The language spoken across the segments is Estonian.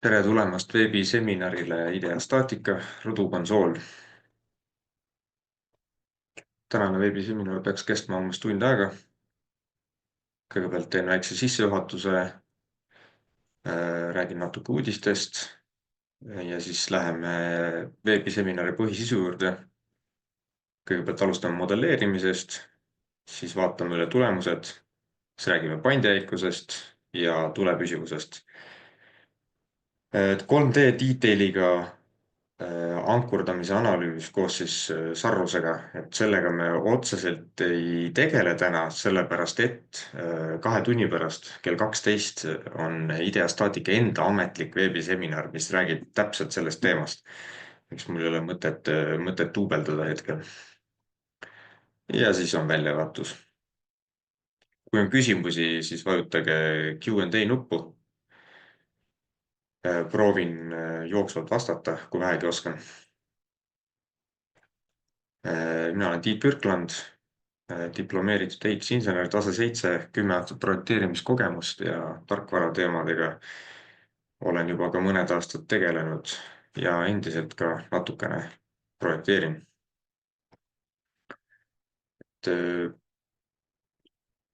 Tere tulemast veebiseminarile Ideastaatika rõdukonsool. Tänane veebiseminar peaks kestma umbes tund aega. Kõigepealt teen väikse sissejuhatuse, räägin natuke uudistest ja siis läheme veebiseminari põhisisu juurde. Kõigepealt alustame modelleerimisest, siis vaatame üle tulemused, siis räägime paindjäikusest ja tulepüsivusest. 3D detailiga ankurdamise analüüs koos siis Sarrusega, et sellega me otseselt ei tegele täna, sellepärast et 2 tunni pärast kell 12 on Ideastaatika enda ametlik veebiseminar, mis räägib täpselt sellest teemast. Miks mul ei ole mõtet duubeldada hetkel. Ja siis on väljavaatus. Kui on küsimusi, siis vajutage Q&A nuppu. Proovin jooksvalt vastata, kui vähegi oskan. Mina olen Tiit Pürkland, diplomeeritud ehitusinsener, tase 7, 10 aastat projekteerimiskogemust ja tarkvara teemadega olen juba ka mõned aastad tegelenud ja endiselt ka natukene projekteerin.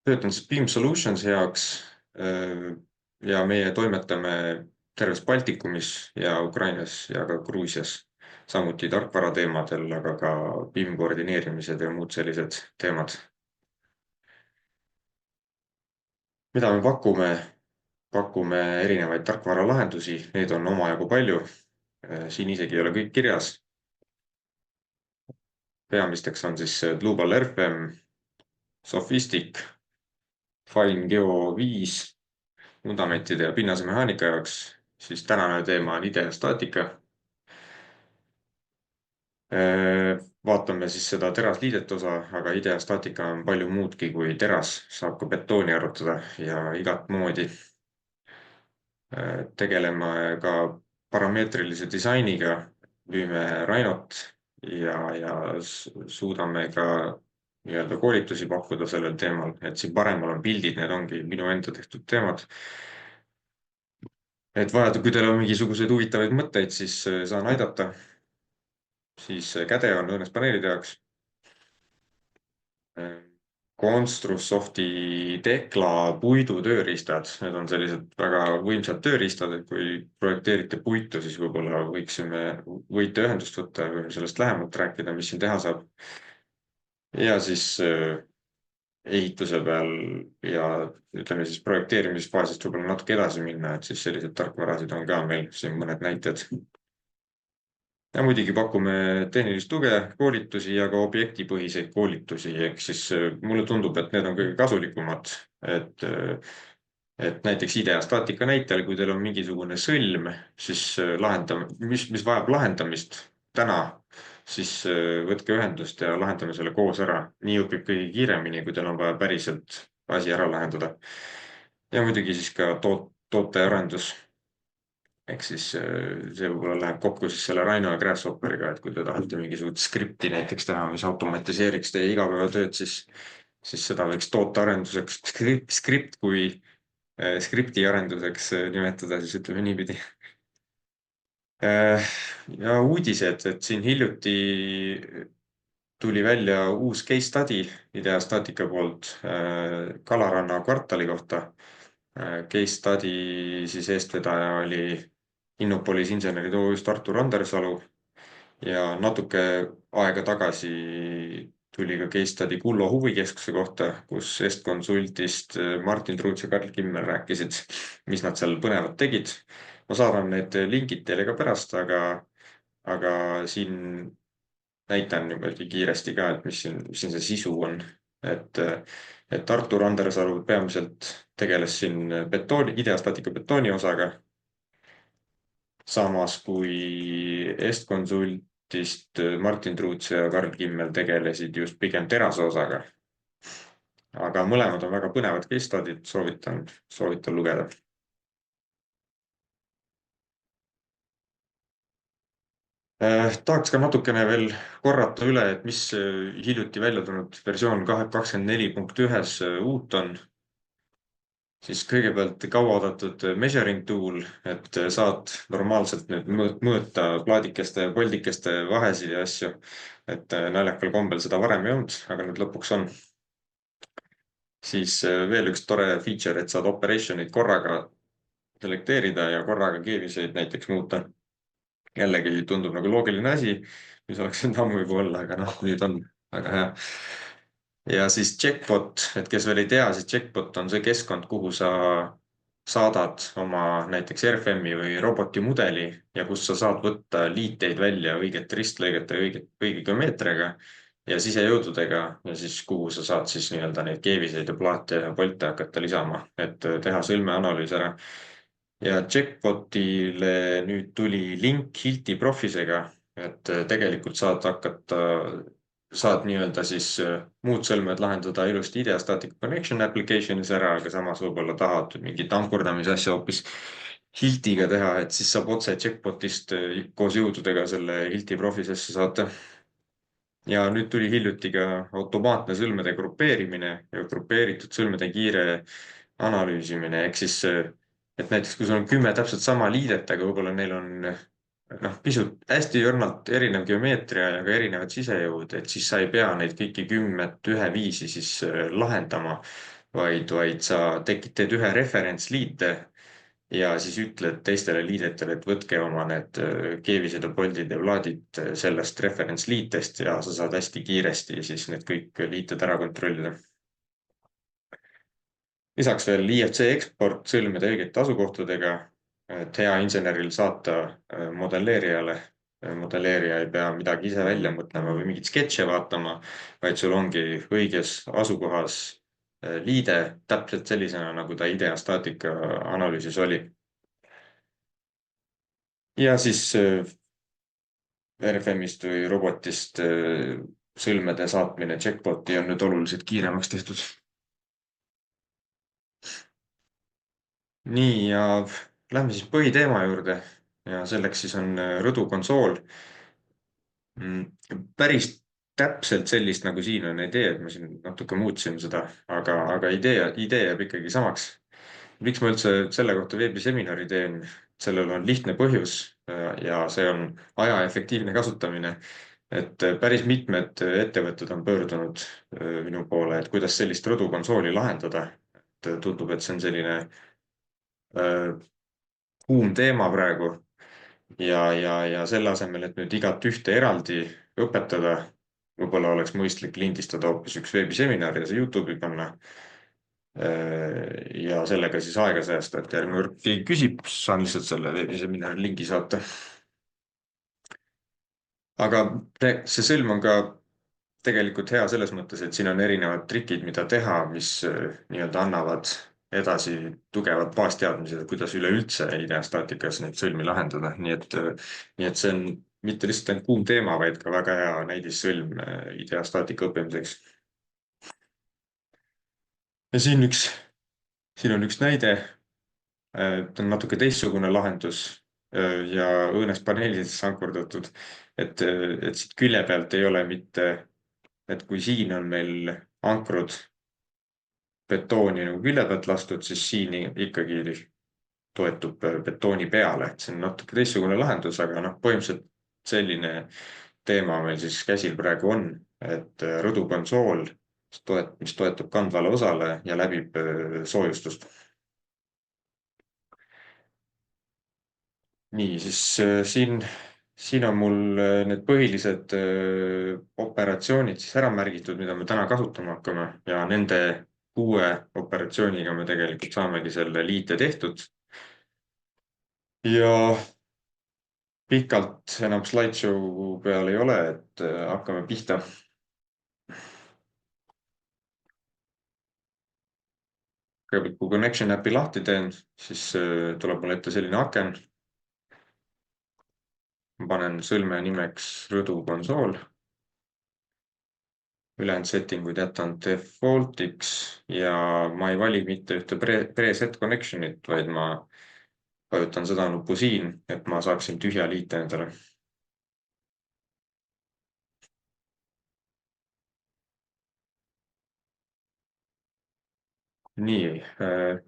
Töötan siis BIM Solutions heaks ja meie toimetame terves Baltikumis ja Ukrainas ja ka Gruusias. Samuti tarkvara teemadel, aga ka BIM koordineerimised ja muud sellised teemad. Mida me pakume? Pakume erinevaid tarkvaralahendusi, neid on omajagu palju. Siin isegi ei ole kõik kirjas. Peamisteks on siis Global RPM, Sophistic, FineGeo 5 fundamentide ja pinnase mehaanika jaoks. Siis tänane teema on ideastaatika. Vaatame siis seda terasliidet osa, aga ideastaatika on palju muudki kui teras. Saab ka betooni arutada ja igat moodi. Tegeleme ka parameetrilise disainiga, müüme Rhinot ja suudame ka koolitusi pakkuda sellel teemal, et siin paremal on pildid, need ongi minu enda tehtud teemad. Et vajada, kui teil on mingisuguseid huvitavaid mõtteid, siis saan aidata. Siis käde on õõnespaneelide jaoks. Construsofti Tekla puidutööriistad, need on sellised väga võimsad tööriistad, et kui projekteerite puitu, siis võib-olla võite ühendust võtta ja võime sellest lähemalt rääkida, mis siin teha saab. Ja siis ehituse peal ja ütleme siis projekteerimisfaasist võib-olla natuke edasi minna, et siis sellised tarkvarasid on ka meil siin mõned näited. Ja muidugi pakume tehnilist tuge, koolitusi ja ka objektipõhiseid koolitusi, ehk siis mulle tundub, et need on kõige kasulikumad, et näiteks ideastaatika näitel, kui teil on mingisugune sõlm, siis mis vajab lahendamist täna, siis võtke ühendust ja lahendame selle koos ära. Nii õpib kõige kiiremini, kui teil on vaja päriselt asi ära lahendada. Ja muidugi siis ka tootearendus. Ehk siis see võib-olla läheb kokku siis selle Rhino ja Grasshopperiga, et kui te tahate mingisugust skripti näiteks teha, mis automatiseeriks teie igapäevatööd, siis seda võiks tootearenduseks skript kui skripti arenduseks nimetada, siis ütleme niipidi. Ja uudised, et siin hiljuti tuli välja uus case study Ideastaatika poolt Kalaranna kvartali kohta. Case study siis eestvedaja oli Innopolis insenerid OÜ-st Artur Andersalu ja natuke aega tagasi tuli ka case study Kullo huvikeskuse kohta, kus Est-Consultist Martin Truuts ja Karl Kimmel rääkisid, mis nad seal põnevat tegid. Ma saadan need lingid teile ka pärast, aga siin näitan niimoodi kiiresti ka, et mis siin see sisu on. Et Artur Andersalu peamiselt tegeles siin ideastaatika betooni osaga. Samas kui Est-Consultist Martin Truuts ja Karl Kimmel tegelesid just pigem terase osaga. Aga mõlemad on väga põnevad case study'd, soovitan lugeda. Tahaks ka natukene veel korrata üle, et mis hiljuti välja tulnud versioon 24.1 uut on. siis kõigepealt kauaoodatud measuring tool, et saad normaalselt nüüd mõõta plaadikeste ja poldikeste vahesid ja asju. et naljakal kombel seda varem ei olnud, aga nüüd lõpuks on. siis veel üks tore feature, et saad operation'id korraga selekteerida ja korraga keeviseid näiteks muuta. jällegi tundub nagu loogiline asi, mis oleks võinud ammu juba olla, aga noh, nüüd on väga hea. ja siis Checkbot, et kes veel ei tea, siis Checkbot on see keskkond, kuhu sa saadad oma näiteks RFM-i või roboti mudeli ja kus sa saad võtta liiteid välja õigete ristlõigete, õige geomeetriaga ja sisejõududega ja siis kuhu sa saad siis nii-öelda neid keeviseid ja plaate ja polte hakata lisama, et teha sõlmeanalüüs ära. ja Checkbotile nüüd tuli link Hilti Profisega, et tegelikult saad nii-öelda siis muud sõlmed lahendada ilusti IDEA Static Connection application'is ära, aga samas võib-olla tahad mingit ankurdamise asja hoopis Hiltiga teha, et siis saab otse Checkbotist koos jõududega selle Hilti Profisesse saata. ja nüüd tuli hiljuti ka automaatne sõlmede grupeerimine ja grupeeritud sõlmede kiire analüüsimine, ehk siis et näiteks kui sul on 10 täpselt sama liidet, aga võib-olla neil on noh, pisut hästi õrnalt erinev geomeetria ja ka erinevad sisejõud, et siis sa ei pea neid kõiki 10 üheviisi siis lahendama, vaid sa teed ühe referentsliite ja siis ütled teistele liidetele, et võtke oma need keevised ja poldid ja plaadid sellest referentsliitest ja sa saad hästi kiiresti siis need kõik liited ära kontrollida. lisaks veel IFC eksport sõlmede õigete asukohtadega, et hea inseneril saata modelleerijale. modelleerija ei pea midagi ise välja mõtlema või mingit sketše vaatama, vaid sul ongi õiges asukohas liide täpselt sellisena, nagu ta IDEA staatika analüüsis oli. ja siis RFM-ist või robotist sõlmede saatmine Checkboti on nüüd oluliselt kiiremaks tehtud. nii, ja lähme siis põhiteema juurde ja selleks siis on rõdukonsool. päris täpselt sellist, nagu siin on, ei tee, et ma siin natuke muutsin seda, aga idee jääb ikkagi samaks. miks ma üldse selle kohta veebiseminari teen? sellel on lihtne põhjus ja see on aja efektiivne kasutamine. et päris mitmed ettevõtted on pöördunud minu poole, et kuidas sellist rõdukonsooli lahendada. tundub, et see on selline kuum teema praegu ja selle asemel, et nüüd igat ühte eraldi õpetada, võib-olla oleks mõistlik lindistada hoopis üks veebiseminar ja see Youtube'i panna. ja sellega siis aega säästa, et järgmine kord keegi küsib, saan lihtsalt selle veebiseminari lingi saata. aga see sõlm on ka tegelikult hea selles mõttes, et siin on erinevad trikid, mida teha, mis nii-öelda annavad edasi tugevad baasteadmised, kuidas üleüldse ideastaatikas neid sõlmi lahendada, nii et see on mitte lihtsalt ainult kuum teema, vaid ka väga hea näidissõlm ideastaatika õppimiseks. ja siin on üks näide. ta on natuke teistsugune lahendus ja õõnespaneelidesse ankurdatud, et siit külje pealt ei ole mitte, et kui siin on meil ankrud betooni nagu külje pealt lastud, siis siin ikkagi toetub betooni peale, et see on natuke teistsugune lahendus, aga noh, põhimõtteliselt selline teema meil siis käsil praegu on, et rõdukonsool, mis toetub kandvale osale ja läbib soojustust. nii, siis siin on mul need põhilised operatsioonid siis ära märgitud, mida me täna kasutama hakkame ja nende 6 operatsiooniga me tegelikult saamegi selle liite tehtud. ja pikalt enam slideshow peal ei ole, et hakkame pihta. kõigepealt, kui Connection äpi lahti teen, siis tuleb mul ette selline aken. ma panen sõlme nimeks rõdukonsool. ülejäänud settinguid jätan default'iks ja ma ei vali mitte ühte preset connection'it, vaid ma vajutan seda nuppu siin, et ma saaksin tühja liite endale. Nii,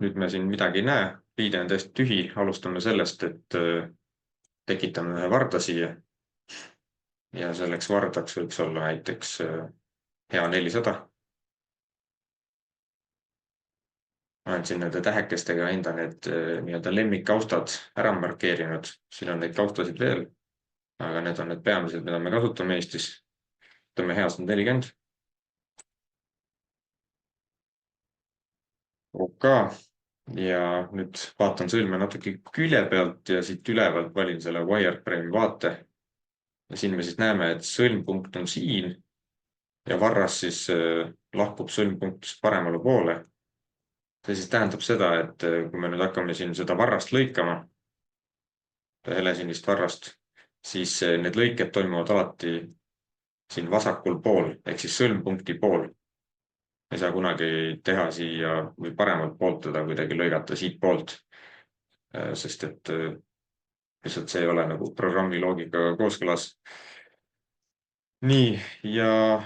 nüüd me siin midagi ei näe, liide on täiesti tühi, alustame sellest, et tekitame ühe varda siia ja selleks vardaks võiks olla näiteks hea 400. Olen siin nende tähekestega enda need nii-öelda lemmikkaustad ära markeerinud, siin on neid kaustasid veel, aga need on need peamised, mida me kasutame Eestis. Võtame hea 140. OK. Ja nüüd vaatan sõlme natuke külje pealt ja siit ülevalt valin selle wireframe'i vaate. Ja siin me siis näeme, et sõlmpunkt on siin ja varras siis lahkub sõlmpunktist paremale poole. See siis tähendab seda, et kui me nüüd hakkame siin seda varrast lõikama, helesinist varrast, siis need lõiked toimuvad alati siin vasakul pool ehk siis sõlmpunkti pool. Ei saa kunagi teha siia või paremalt poolt teda kuidagi lõigata siit poolt, sest et lihtsalt see ei ole nagu programmi loogikaga kooskõlas. Nii, ja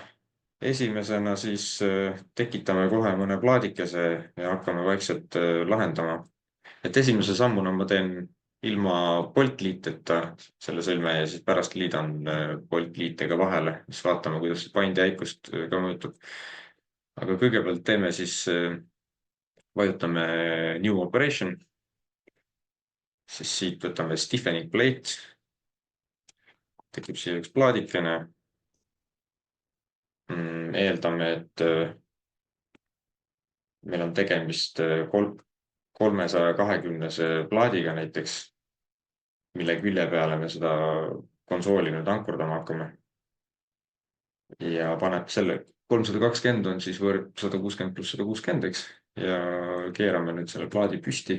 esimesena siis tekitame kohe mõne plaadikese ja hakkame vaikselt lahendama. Et esimese sammuna ma teen ilma poltliiteta selle sõlme ja siis pärast liidan poltliitega vahele, siis vaatame, kuidas see paindjäikust ka mõjutab. Aga kõigepealt teeme siis, vajutame New Operation, siis siit võtame Stiffening Plate, tekib siia üks plaadikene. Eeldame, et meil on tegemist 320 plaadiga näiteks, mille külje peale me seda konsooli nüüd ankurdama hakkame. Ja paneb selle 320 on siis võrd 160 pluss 160, eks, ja keerame nüüd selle plaadi püsti.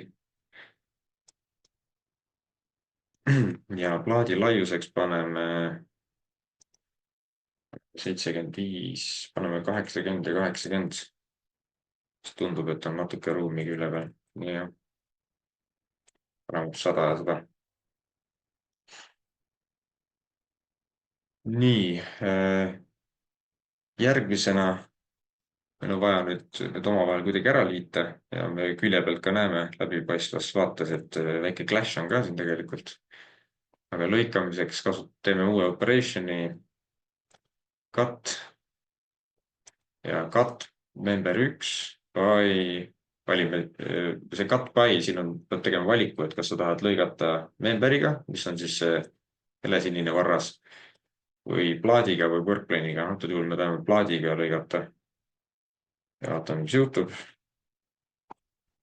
Ja plaadi laiuseks paneme 75, paneme 80 ja 80. Siis tundub, et on natuke ruumi külje peal. Ja paneme 100 ja 100. Nii, järgmisena meil on vaja nüüd omavahel kuidagi ära liita ja me külje pealt ka näeme läbipaistvas vaates, et väike clash on ka siin tegelikult. Aga lõikamiseks teeme uue operationi cut ja cut member 1 by, valime see cut by, siin peab tegema valiku, et kas sa tahad lõigata memberiga, mis on siis see helesinine varras, või plaadiga või workplane'iga. Antud juhul me tahame plaadiga lõigata. Ja vaatame, mis juhtub.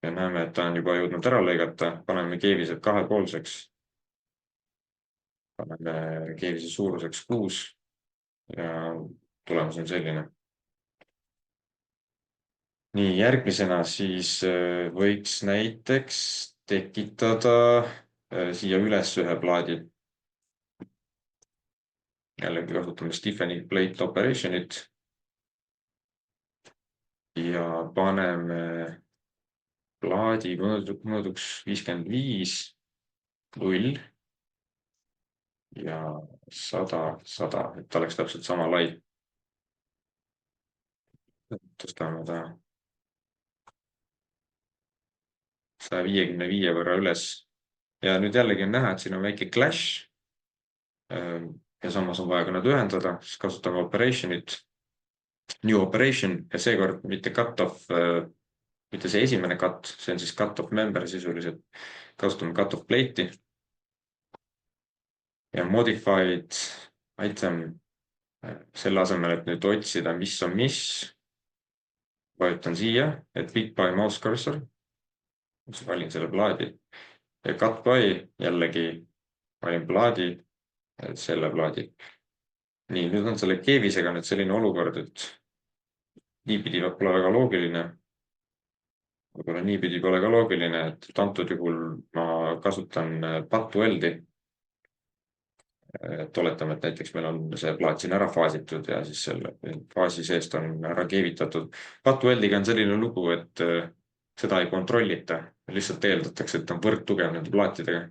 Ja näeme, et ta on juba jõudnud ära lõigata. Paneme keevised kahepoolseks. Paneme keevise suuruseks 6 ja tulemus on selline. Nii, järgmisena siis võiks näiteks tekitada siia üles ühe plaadi. Jällegi kasutame Stiffening Plate Operationit. Ja paneme plaadi mõõduks 55, 0 ja 100, 100, et ta oleks täpselt sama lai. Tõstame ta 155 võrra üles. Ja nüüd jällegi on näha, et siin on väike clash. Ja samas on vaja ka nad ühendada, siis kasutame operationit, new operation ja seekord mitte cut off, mitte see esimene cut, see on siis cut off member sisuliselt. Kasutame cut off plate'i ja modified item selle asemel, et nüüd otsida, mis on mis. Vajutan siia, et pick by mouse cursor. Valin selle plaadi ja cut by jällegi valin plaadi. Selle plaadi. Nii, nüüd on selle keevisega nüüd selline olukord, et niipidi pole väga loogiline. Võib-olla niipidi pole ka loogiline, et antud juhul ma kasutan pattu-weldi. Et oletame, et näiteks meil on see plaat siin ära faasitud ja siis selle faasi seest on ära keevitatud. Pattu-weldiga on selline lugu, et seda ei kontrollita. Lihtsalt eeldatakse, et on võrdtugev nende plaatidega.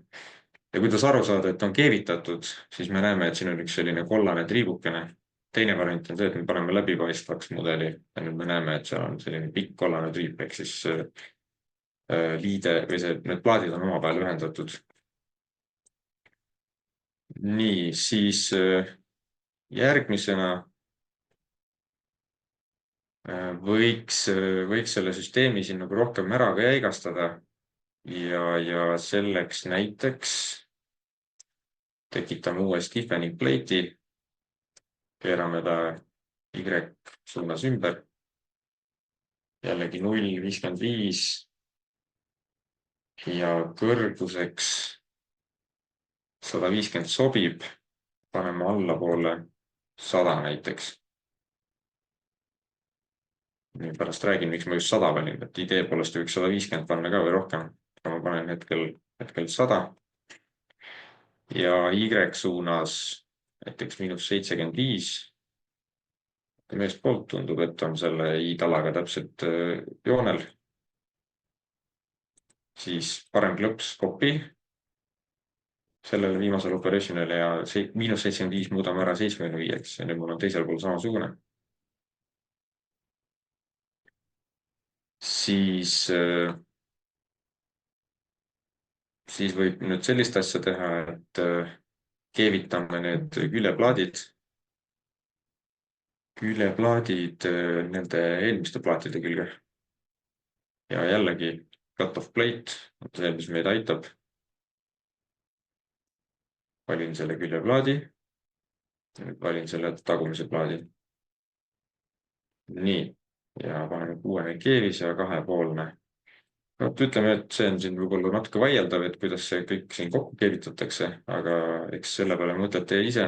Ja kuidas aru saada, et on keevitatud, siis me näeme, et siin on üks selline kollane triibukene. teine variant on see, et me paneme läbipaistvaks mudeli ja nüüd me näeme, et seal on selline pikk kollane tüüp ehk siis liide või need plaadid on omavahel ühendatud. Nii, siis järgmisena võiks selle süsteemi siin nagu rohkem ära ka jäigastada ja selleks näiteks tekitame uue stiffening plate'i, keerame ta Y suunas ümber, jällegi 0,55 ja kõrguseks 150 sobib, paneme allapoole 100 näiteks. Nii pärast räägin, miks ma just 100 panin, et idee poolest võiks 150 panna ka või rohkem, aga ma panen hetkel 100 ja Y suunas näiteks -75. Meest poolt tundub, et on selle i-talaga täpselt joonel. Siis parem klõps copy sellele viimasele operationile ja -75 muudame ära 75-ks ja nüüd mul on teisel pool samasugune. Siis võib nüüd sellist asja teha, et keevitame need küljeplaadid nende eelmiste plaatide külge. Ja jällegi cut-off plate, see, mis meid aitab. Valin selle küljeplaadi. Valin selle tagumise plaadi. Nii, ja paneme 6 keevis ja 2,5. Ütleme, et see on siin võib-olla natuke vaieldav, et kuidas see kõik siin kokku keevitatakse, aga eks selle peale mõtlete ise,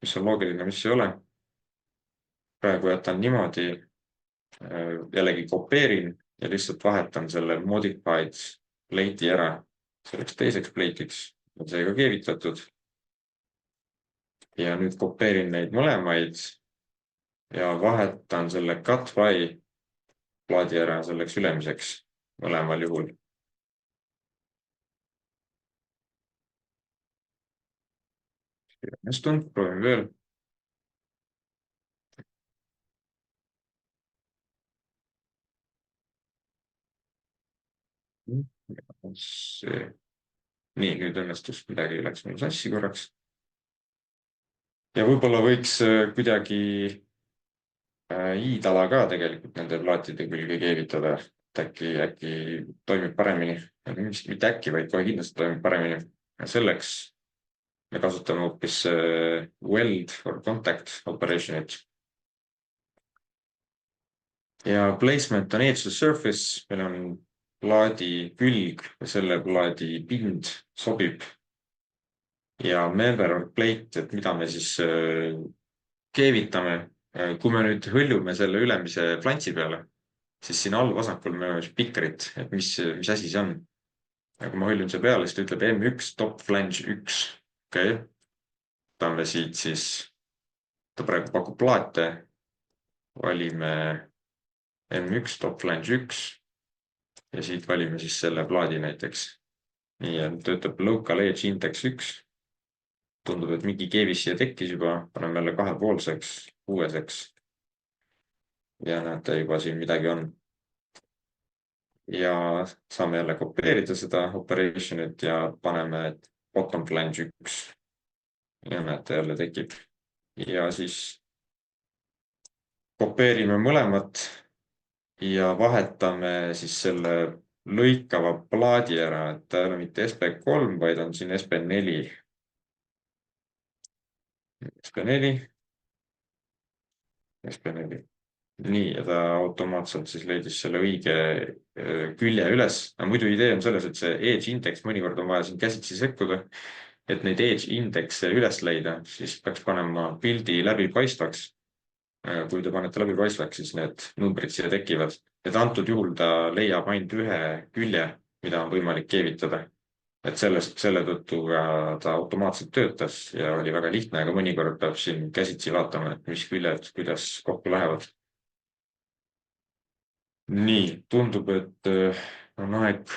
mis on loogiline, mis ei ole. Praegu jätan niimoodi, jällegi kopeerin ja lihtsalt vahetan selle modified plate'i ära selleks teiseks plate'iks, on see ka keevitatud. Ja nüüd kopeerin neid mõlemaid ja vahetan selle cut by plaadi ära selleks ülemiseks mõlemal juhul. Õnnestunud, proovime veel. Nii, nüüd õnnestus, midagi läks mul sassi korraks. Ja võib-olla võiks kuidagi i-tala ka tegelikult nende plaatide külge keevitada. Äkki toimib paremini. Mitte äkki, vaid kohe kindlasti toimib paremini. Selleks me kasutame hoopis weld or contact operation'it. Ja placement on edge to surface. Meil on plaadi külg ja selle plaadi pind sobib. Ja member or plate, et mida me siis keevitame. Kui me nüüd hõljume selle ülemise flantsi peale, siis siin all vasakul me oleme pikerit, et mis asi see on. Ja kui ma hõljun see peale, siis ta ütleb M1 top flange 1. Okay. Võtame siit siis, ta praegu pakub plaate. Valime M1 top flange 1 ja siit valime siis selle plaadi näiteks. Nii, ja töötab local edge index 1. Tundub, et mingi keevis siia tekkis juba, paneme jälle 2,5-seks, 6-seks. Ja näete, juba siin midagi on. Ja saame jälle kopeerida seda operation'it ja paneme bottom flange 1. Ja näete, jälle tekib. Ja siis kopeerime mõlemat ja vahetame siis selle lõikava plaadi ära, et ta ei ole mitte SP3, vaid on siin SP4. SP4. SP4. Nii, ja ta automaatselt siis leidis selle õige külje üles. Muidu idee on selles, et see edge index mõnikord on vaja siin käsitsi sekkuda, et neid edge index'e üles leida, siis peaks panema pildi läbipaistvaks. Kui te panete läbipaistvaks, siis need numbrid siia tekivad. Et antud juhul ta leiab ainult ühe külje, mida on võimalik keevitada. Et selle tõttu ta automaatselt töötas ja oli väga lihtne, aga mõnikord peab siin käsitsi vaatama, et mis küljed, kuidas kokku lähevad. Nii, tundub, et on aeg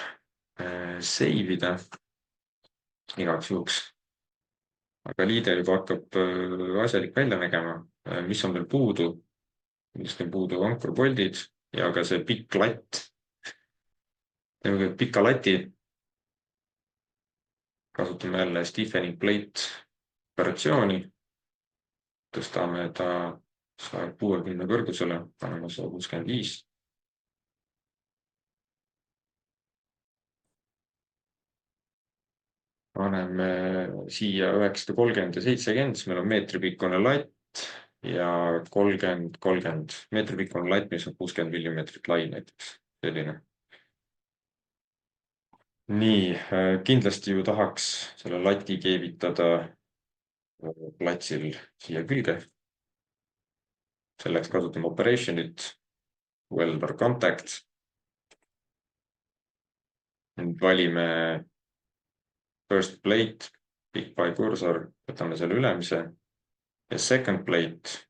save ida igaks juhuks. Aga liide juba hakkab asjalik välja nägema. mis on veel puudu? kindlasti on puudu ankurpoldid ja ka see pikk latt. teeme pika lati. kasutame jälle stiffening plate operatsiooni. tõstame ta 160 kõrgusele, paneme 165. paneme siia 930 ja 70, siis meil on meetripikkune latt ja 30 meetripikkune latt, mis on 60 millimeetrit lai näiteks, selline. nii, kindlasti ju tahaks selle lati keevitada platsil siia külge. selleks kasutame operation'it, welder contact. nüüd valime first plate, pick by cursor, võtame selle ülemise ja second plate.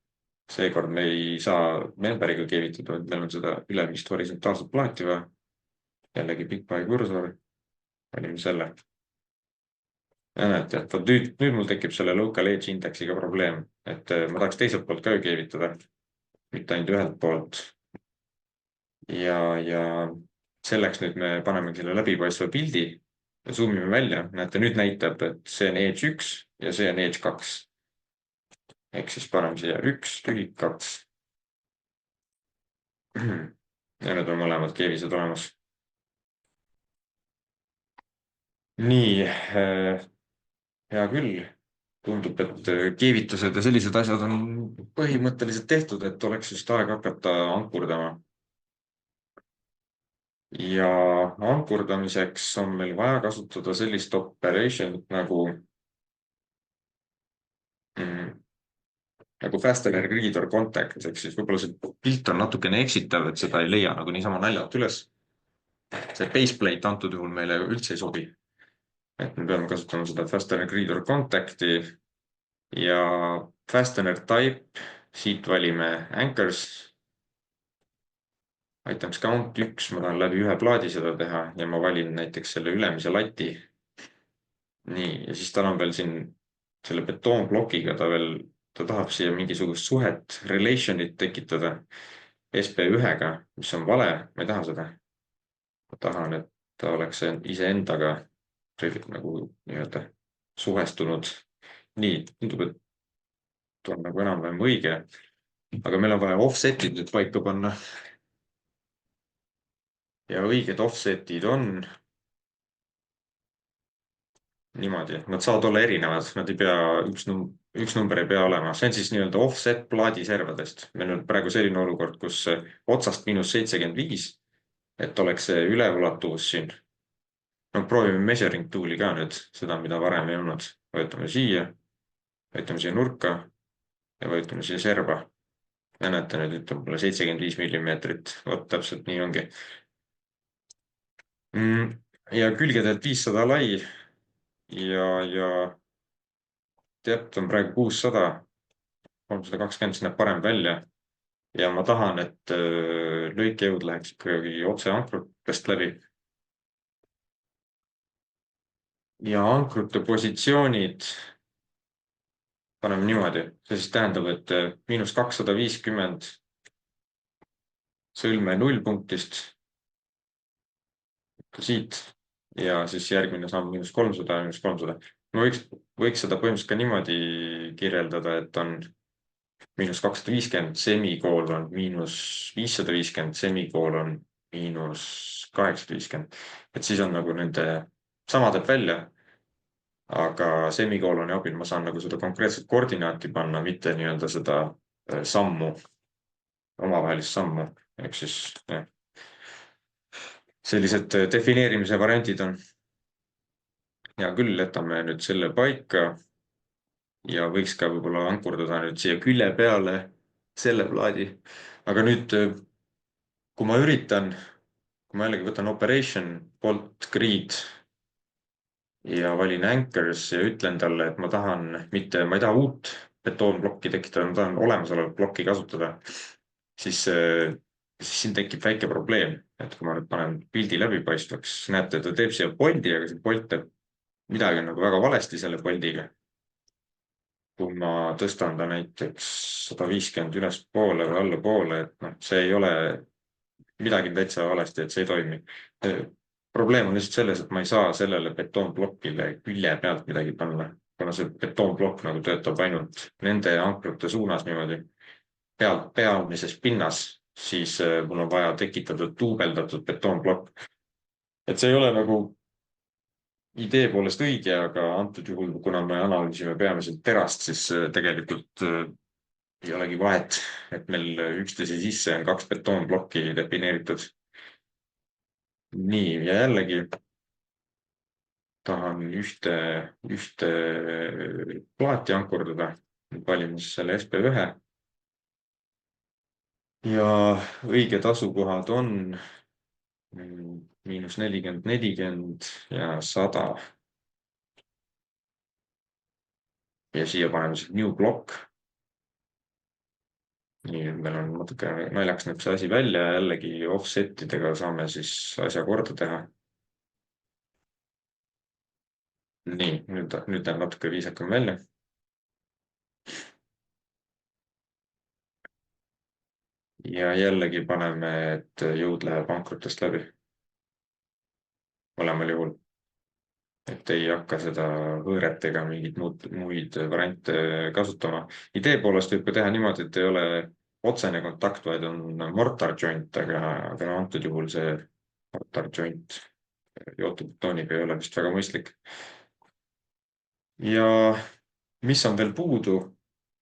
seekord me ei saa memberiga keevitada, vaid meil on seda ülemist horisontaalset plaati vaja. jällegi pick by cursor, valime selle. ja näete, et nüüd mul tekib selle local edge indeksiga probleem, et ma tahaks teiselt poolt ka ju keevitada, mitte ainult ühelt poolt. ja selleks nüüd me paneme selle läbipaistva pildi. Zoomime välja, näete, nüüd näitab, et see on edge 1 ja see on edge 2. ehk siis paneme siia 1, tühik 2. ja need on mõlemad keevised olemas. nii, hea küll. tundub, et keevitused ja sellised asjad on põhimõtteliselt tehtud, et oleks just aeg hakata ankurdama. ja ankurdamiseks on meil vaja kasutada sellist operation'it nagu fastener reader contact, ehk siis võib-olla see pilt on natukene eksitav, et seda ei leia nagu niisama naljalt üles. see baseplate antud juhul meile üldse ei sobi. et me peame kasutama seda fastener reader contact'i ja fastener type, siit valime anchors. Items count 1, ma tahan läbi ühe plaadi seda teha ja ma valin näiteks selle ülemise lati. nii, ja siis tal on veel siin selle betoonplokiga ta tahab siia mingisugust suhet, relation'it tekitada SB1-ga, mis on vale, ma ei taha seda. ma tahan, et ta oleks iseendaga nagu nii-öelda suhestunud. nii, tundub, et on nagu enam-vähem õige, aga meil on vaja offset'id nüüd paika panna. ja õiged offset'id on niimoodi, nad saavad olla erinevad, nad ei pea, üks number ei pea olema, see on siis nii-öelda offset plaadiservadest. meil on praegu selline olukord, kus otsast -75, et oleks see üleulatuvus siin. no proovime measuring tool'i ka nüüd, seda, mida varem ei olnud. vajutame siia nurka ja vajutame siia serva. ja näete, nüüd ütleb mulle 75 millimeetrit, vot täpselt nii ongi. ja külgedelt 500 lai ja depth on praegu 600, 320, see näeb parem välja. ja ma tahan, et lõikejõud läheks ikkagi otse ankrutest läbi. ja ankrute positsioonid paneme niimoodi, see siis tähendab, et -250 sõlme nullpunktist siit ja siis järgmine samm -300 ja -300. ma võiks seda põhimõtteliselt ka niimoodi kirjeldada, et on -250 semikoolon -550 semikoolon -850. et siis on nagu nende sama teeb välja. aga semikooloni abil ma saan nagu seda konkreetset koordinaati panna, mitte nii-öelda seda sammu, omavahelist sammu, ehk siis jah. sellised defineerimise variandid on. hea küll, jätame nüüd selle paika ja võiks ka võib-olla ankurdada nüüd siia külje peale selle plaadi. aga nüüd, kui ma jällegi võtan operation bolt grid ja valin anchors ja ütlen talle, et ma ei taha uut betoonplokki tekitada, ma tahan olemasolevat plokki kasutada, siis siin tekib väike probleem, et kui ma nüüd panen pildi läbipaistvaks, näete, ta teeb siia poldi, aga see polt teeb midagi nagu väga valesti selle poldiga. kui ma tõstan ta näiteks 150 ülespoole või allapoole, et noh, see ei ole midagi täitsa valesti, et see ei toimi. Probleem on lihtsalt selles, et ma ei saa sellele betoonplokile külje pealt midagi panna, kuna see betoonplokk nagu töötab ainult nende ankrute suunas niimoodi pealmises pinnas, siis mul on vaja tekitada duubeldatud betoonplokk. Et see ei ole nagu idee poolest õige, aga antud juhul, kuna me analüüsime peamiselt terast, siis tegelikult ei olegi vahet, et meil üksteise sisse on 2 betoonplokki defineeritud. Nii, ja jällegi tahan ühte plaati ankurdada. Valime siis selle SB1 ja õiged asukohad on -40, 40 ja 100. Ja siia paneme siis new block. Nii, meil on natuke naljaks näeb see asi välja ja jällegi offsetidega saame siis asja korda teha. Nii, nüüd näeb natuke viisakam välja. Ja jällegi paneme, et jõud läheb ankrutest läbi. Mõlemal juhul. Et ei hakka seda hõõret ega mingit muid variante kasutama. Idee poolest võib ka teha niimoodi, et ei ole otsene kontakt, vaid on mortar joint, aga antud juhul see mortar joint jootubetooniga ei ole vist väga mõistlik. Ja mis on veel puudu?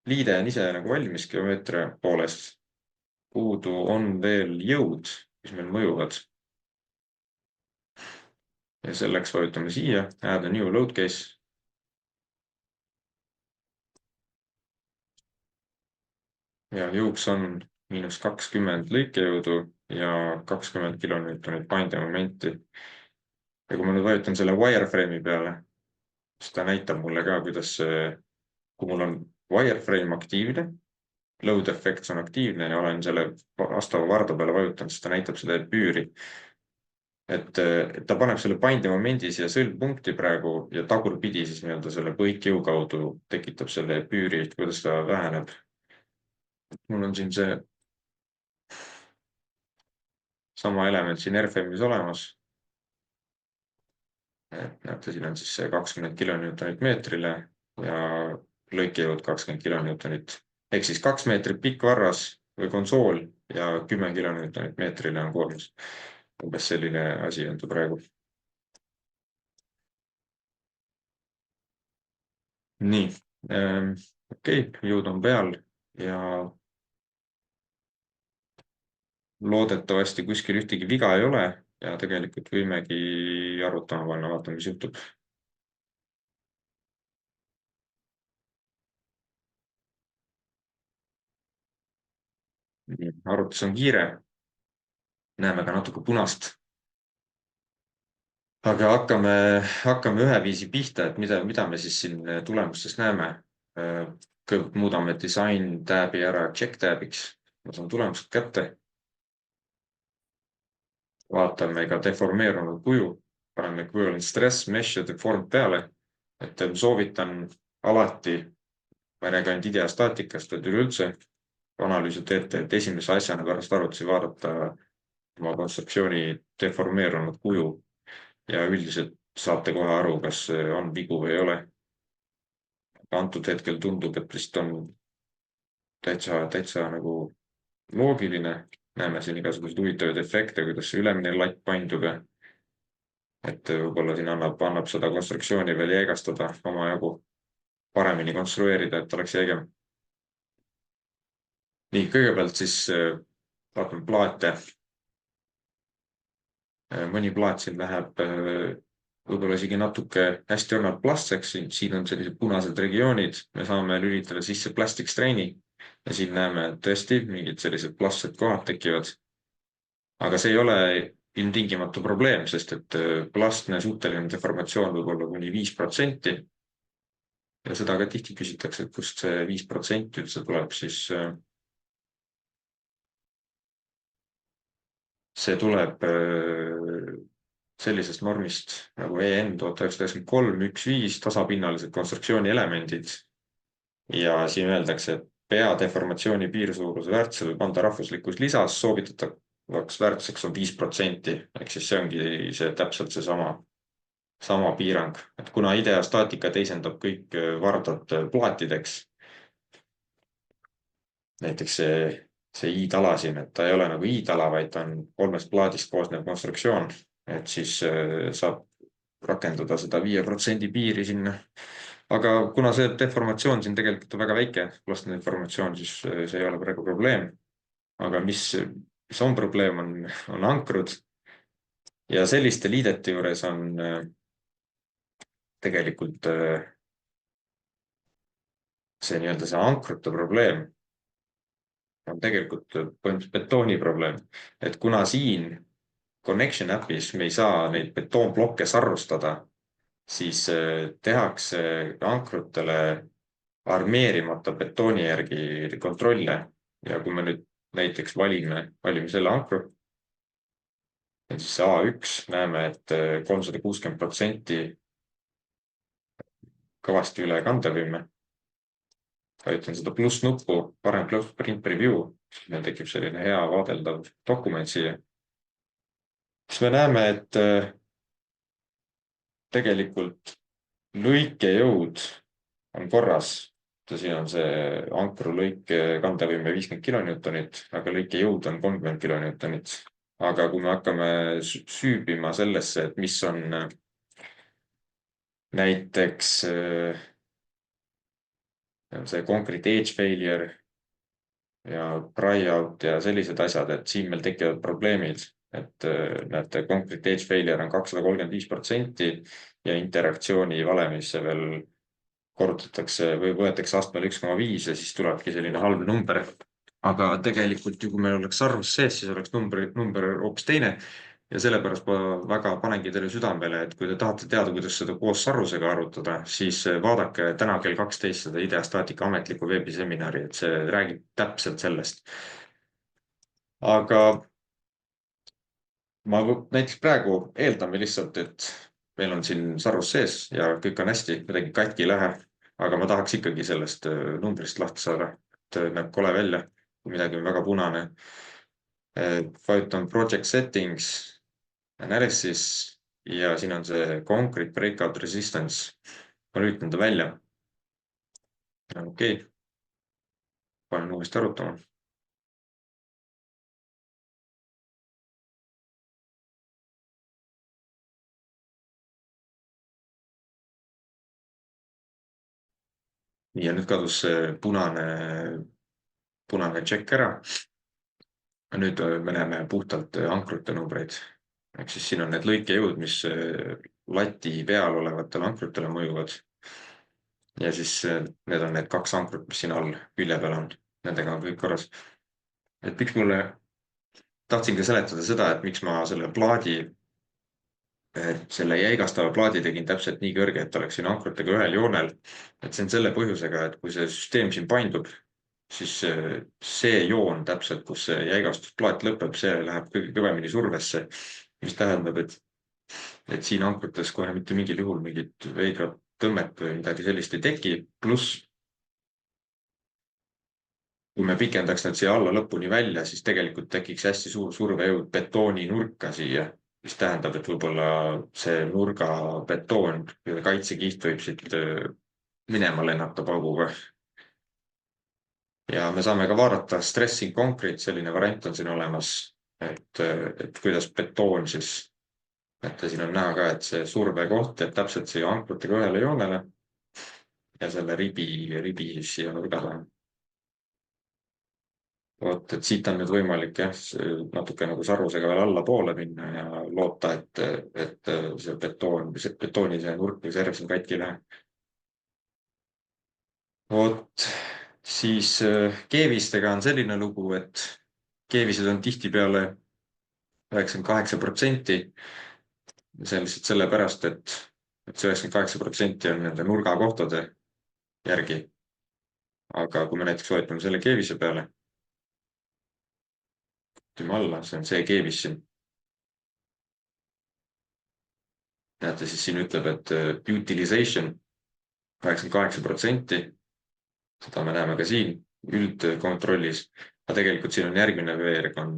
Liide on ise nagu valmis geomeetria poolest. Puudu on veel jõud, mis meil mõjuvad. Ja selleks vajutame siia, add a new load case. Ja jõuks on -20 lõikejõudu ja 20 kilonewtonit paindemomenti. Ja kui ma nüüd vajutan selle wireframe'i peale, siis ta näitab mulle ka, kuidas, kui mul on wireframe aktiivne, load effects on aktiivne ja olen selle vastava varda peale vajutanud, siis ta näitab seda püüri. Et ta paneb selle paindemomendi siia sõlmpunkti praegu ja tagurpidi siis nii-öelda selle põikjõu kaudu tekitab selle püüri, kuidas ta väheneb. Mul on siin see sama element siin RFM-is olemas. Näete, siin on siis see 20 kilonewtonit meetrile ja lõikejõud 20 kilonewtonit. Ehk siis 2 meetrit pikk varras või konsool ja 10 kilonewtonit meetrile on koormus. Umbes selline asi on ta praegu. Nii, okei, jõud on peal ja loodetavasti kuskil ühtegi viga ei ole ja tegelikult võimegi arvutama panna, vaatame, mis juhtub. Arvutus on kiire. Näeme ka natuke punast. Aga hakkame üheviisi pihta, et mida me siis siin tulemustes näeme. Kõigepealt muudame design tab'i ära check tab'iks. Ma saan tulemused kätte. Vaatame ka deformeerunud kuju. Paneme equivalent stress, mesh ja deform peale. Et soovitan alati, ma ei räägi ainult ideastaatikast, vaid üleüldse analüüsi teete, et esimese asjana pärast arvutusi vaadata oma konstruktsiooni deformeerunud kuju ja üldiselt saate kohe aru, kas on vigu või ei ole. Antud hetkel tundub, et vist on täitsa nagu loogiline. Näeme siin igasuguseid huvitavaid efekte, kuidas see ülemine latt paindub ja et võib-olla siin annab seda konstruktsiooni veel jäigastada omajagu paremini konstrueerida, et oleks jäigem. Nii, kõigepealt siis vaatame plaate. Mõni plaat siin läheb võib-olla isegi natuke hästi õrnalt plastseks. Siin on sellised punased regioonid. Me saame lülitada sisse plastic strain'i ja siin näeme, et tõesti mingid sellised plastsed kohad tekivad. Aga see ei ole ilmtingimatu probleem, sest et plastne suhteline deformatsioon võib olla kuni 5%. Ja seda ka tihti küsitakse, et kust see 5% üldse tuleb, siis see tuleb sellisest normist nagu EN 1993-15 tasapinnalised konstruktsiooni elemendid. ja siin öeldakse, et pea deformatsiooni piirsuuruse väärtusel võib anda rahvuslikus lisas soovitatavaks väärtuseks on 5%. Ehk siis see ongi see täpselt sama piirang, et kuna IDEA staatika teisendab kõik vardad plaatideks, näiteks see I-tala siin, et ta ei ole nagu I-tala, vaid ta on 3 plaadist koosnev konstruktsioon, et siis saab rakendada seda 5% piiri sinna. Aga kuna see deformatsioon siin tegelikult on väga väike, plastne deformatsioon, siis see ei ole praegu probleem. Aga mis on probleem, on ankrud. Ja selliste liidete juures on tegelikult see nii-öelda see ankrute probleem on tegelikult põhimõtteliselt betooni probleem. Et kuna siin Connection äpis me ei saa neid betoonblokke sarrustada, siis tehakse ankrutele armeerimata betooni järgi kontrolle. Ja kui me nüüd näiteks valime selle ankru, siis see A1 näeme, et 360% kõvasti üle kandevõime. Vajutan seda pluss-nuppu, parem print preview, siis meil tekib selline hea vaadeldav dokument siia. Siis me näeme, et tegelikult lõikejõud on korras. Siin on see ankru lõike kandevõime 50 kilonewtonit, aga lõikejõud on 30 kilonewtonit. Aga kui me hakkame süübima sellesse, et mis on näiteks see concrete edge failure ja pry out ja sellised asjad, et siin meil tekivad probleemid, et näete, concrete edge failure on 235% ja interaktsiooni valemisse veel korrutatakse või võetakse astmel 1,5 ja siis tulebki selline halb number. Aga tegelikult ju, kui meil oleks sarvus sees, siis oleks number hoopis teine. Ja sellepärast ma väga panengi teile südamele, et kui te tahate teada, kuidas seda koos sarvusega arvutada, siis vaadake täna kell 12 seda IDEA staatika ametlikku veebiseminari, et see räägib täpselt sellest. Aga ma näiteks praegu eeldame lihtsalt, et meil on siin sarvus sees ja kõik on hästi, midagi katki ei lähe. Aga ma tahaks ikkagi sellest numbrist lahti saada, et näeb kole välja, kui midagi on väga punane. Vajutan project settings, analysis ja siin on see concrete breakout resistance. Ma lülitan ta välja. Okei. Panen uuesti arutama. Ja nüüd kadus see punane check ära. Nüüd me näeme puhtalt ankrute numbreid. Ehk siis siin on need lõikejõud, mis lati peal olevatele ankrutele mõjuvad. Ja siis need on need 2 ankrut, mis siin all külje peal on. Nendega on kõik korras. Et miks mulle tahtsin ka seletada seda, et miks ma selle jäigastava plaadi tegin täpselt nii kõrge, et oleks siin ankrutega ühel joonel. Et see on selle põhjusega, et kui see süsteem siin paindub, siis see joon täpselt, kus see jäigastusplaat lõpeb, see läheb kõige kõvemini survesse, mis tähendab, et siin ankrutes kohe mitte mingil juhul mingit veidrat tõmmet või midagi sellist ei teki. Pluss, kui me pikendaks need siia alla lõpuni välja, siis tegelikult tekiks hästi suur survejõud betooni nurka siia, mis tähendab, et võib-olla see nurga betoon ja kaitsekiht võib siit minema lennata pauguga. Ja me saame ka vaadata stressing concrete, selline variant on siin olemas, et kuidas betoon siis, et siin on näha ka, et see surve koht jääb täpselt siia ankrutega ühele joonele ja selle ribi siia nurga taha. Vot, et siit on nüüd võimalik jah, natuke nagu sarvusega veel allapoole minna ja loota, et see betooni see nurk või serv siin katki ei lähe. Vot, siis keevistega on selline lugu, et keevised on tihtipeale 98%. See on lihtsalt sellepärast, et see 98% on nende nurgakohtade järgi. Aga kui me näiteks võetame selle keevise peale, teeme alla, see on see keevis siin. Näete, siis siin ütleb, et utilization 88%. Seda me näeme ka siin üldkontrollis. Aga tegelikult siin on järgmine veerg on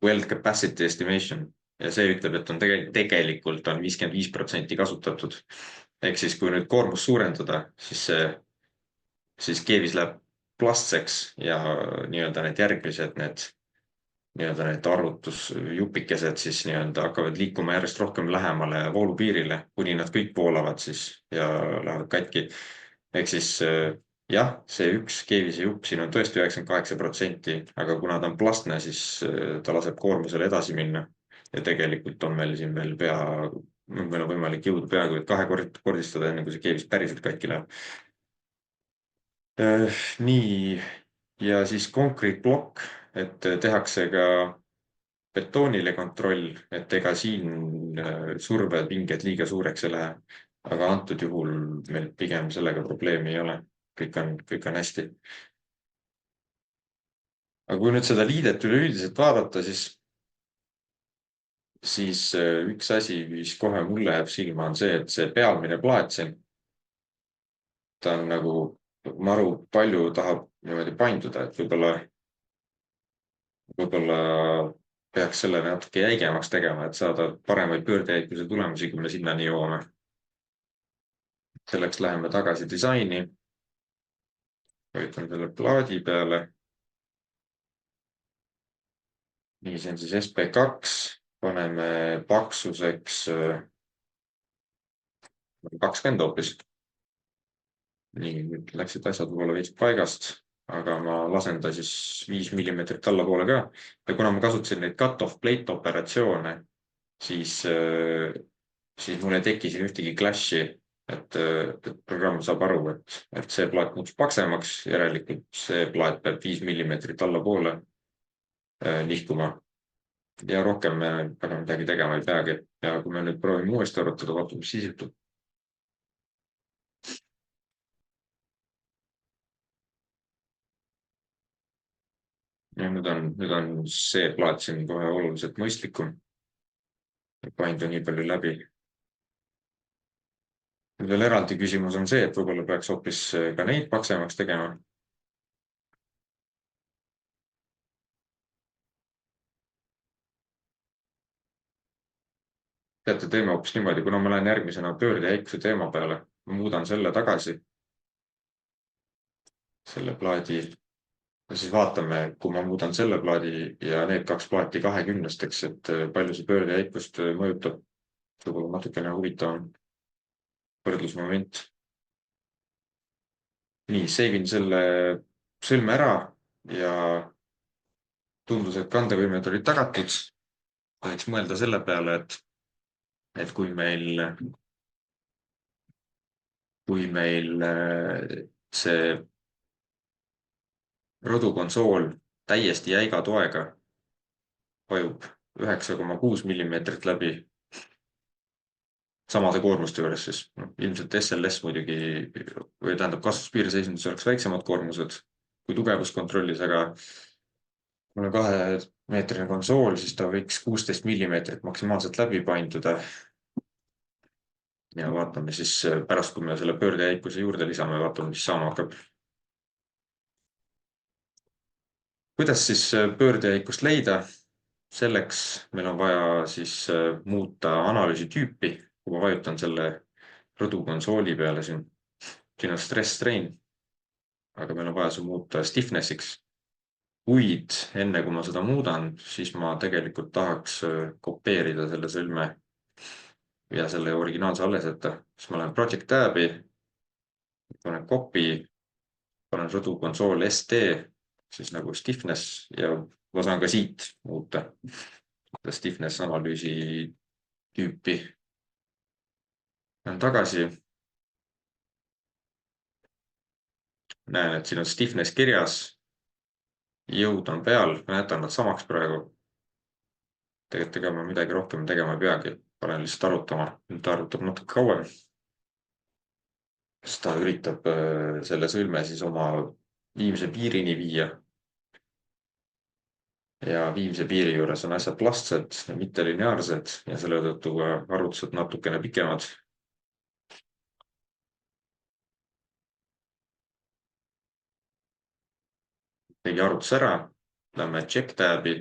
weld capacity estimation ja see ütleb, et on tegelikult on 55% kasutatud. Ehk siis, kui nüüd koormust suurendada, siis keevis läheb plastseks ja nii-öelda need järgmised need arvutusjupikesed siis nii-öelda hakkavad liikuma järjest rohkem lähemale voolupiirile, kuni nad kõik voolavad siis ja lähevad katki. Ehk siis jah, see üks keevise jupp siin on tõesti 98%, aga kuna ta on plastne, siis ta laseb koormusele edasi minna. Ja tegelikult on meil siin veel meil on võimalik jõudu peaaegu kahekordistada, enne kui see keevis päriselt katki läheb. Nii, ja siis konkreetplokk, et tehakse ka betoonile kontroll, et ega siin survepinged liiga suureks ei lähe. Aga antud juhul meil pigem sellega probleemi ei ole. Kõik on hästi. Aga kui nüüd seda liidet üleüldiselt vaadata, siis üks asi, mis kohe mulle jääb silma, on see, et see pealmine plaat siin, ta on nagu maru palju tahab niimoodi painduda, et võib-olla peaks selle natuke jäigemaks tegema, et saada paremaid pöördejäikuse tulemusi, kui me sinnani jõuame. Selleks läheme tagasi disaini. Võtan selle plaadi peale. Nii, see on siis SP2. Paneme paksuseks 20 hoopis. Nii, nüüd läksid asjad võib-olla veits paigast, aga ma lasen ta siis 5 millimeetrit allapoole ka. Ja kuna ma kasutasin neid cut-off plate operatsioone, siis mul ei teki siin ühtegi clash'i, et programm saab aru, et see plaat muutus paksemaks, järelikult see plaat peab 5 millimeetrit allapoole nihkuma. Ja rohkem me väga midagi tegema ei peagi. Ja kui me nüüd proovime uuesti arutada, vaatame, mis siis juhtub. Ja nüüd on see plaat siin kohe oluliselt mõistlikum. Paindu nii palju läbi. Veel eraldi küsimus on see, et võib-olla peaks hoopis ka neid paksemaks tegema. Teate, teeme hoopis niimoodi, kuna ma lähen järgmisena pöördejäikuse teema peale, ma muudan selle tagasi, selle plaadi. Ja siis vaatame, kui ma muudan selle plaadi ja need kaks plaati 20-steks, et palju see pöördejäikust mõjutab. Võib-olla natukene huvitavam võrdlusmoment. Nii, seivin selle sõlme ära ja tundus, et kandevõimed olid tagatud. Võiks mõelda selle peale, et kui meil see rõdukonsool täiesti jäiga toega vajub 9,6 millimeetrit läbi samade koormuste juures, siis ilmselt SLS muidugi, või tähendab kasvuspiirseisundis oleks väiksemad koormused kui tugevuskontrollis, aga mul on 2-meetrine konsool, siis ta võiks 16 millimeetrit maksimaalselt läbi painduda. Ja vaatame siis pärast, kui me selle pöördejäikuse juurde lisame, vaatame, mis saama hakkab. Kuidas siis pöördejäikust leida? Selleks meil on vaja siis muuta analüüsi tüüpi. Kui ma vajutan selle rõdukonsooli peale siin on stress strain, aga meil on vaja see muuta stiffnessiks. Kuid enne kui ma seda muudan, siis ma tegelikult tahaks kopeerida selle sõlme ja selle originaalse alles jätta. Siis ma lähen project tab'i, panen copy, panen rõdukonsool ST, siis nagu stiffness ja ma saan ka siit muuta stiffness analüüsi tüüpi. Lähen tagasi. Näen, et siin on stiffness kirjas. Jõud on peal, ma jätan nad samaks praegu. Tegelikult ega ma midagi rohkem tegema ei peagi. Panen lihtsalt arutama. Nüüd ta arutab natuke kauem. Sest ta üritab selle sõlme siis oma viimse piirini viia. Ja viimse piiri juures on asjad plastsed, mitte lineaarsed ja selle tõttu ka arvutused natukene pikemad. tegi arvutuse ära, lähme check tab'i,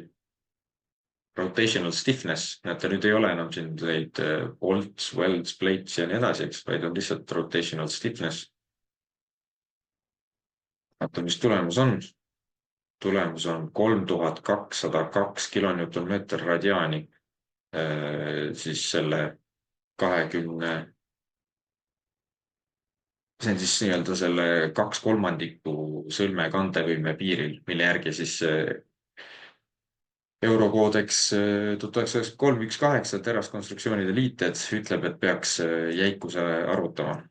rotational stiffness, näete, nüüd ei ole enam siin neid bolts, welds, plates ja nii edasi, eks, vaid on lihtsalt rotational stiffness. vaata, mis tulemus on. tulemus on 3202 kilonewton-meeter radiaani. Siis selle 20, see on siis nii-öelda selle 2/3 sõlme kandevõime piiril, mille järgi siis Eurokoodeks 1993-18 teraskonstruktsioonide liited ütleb, et peaks jäikuse arvutama.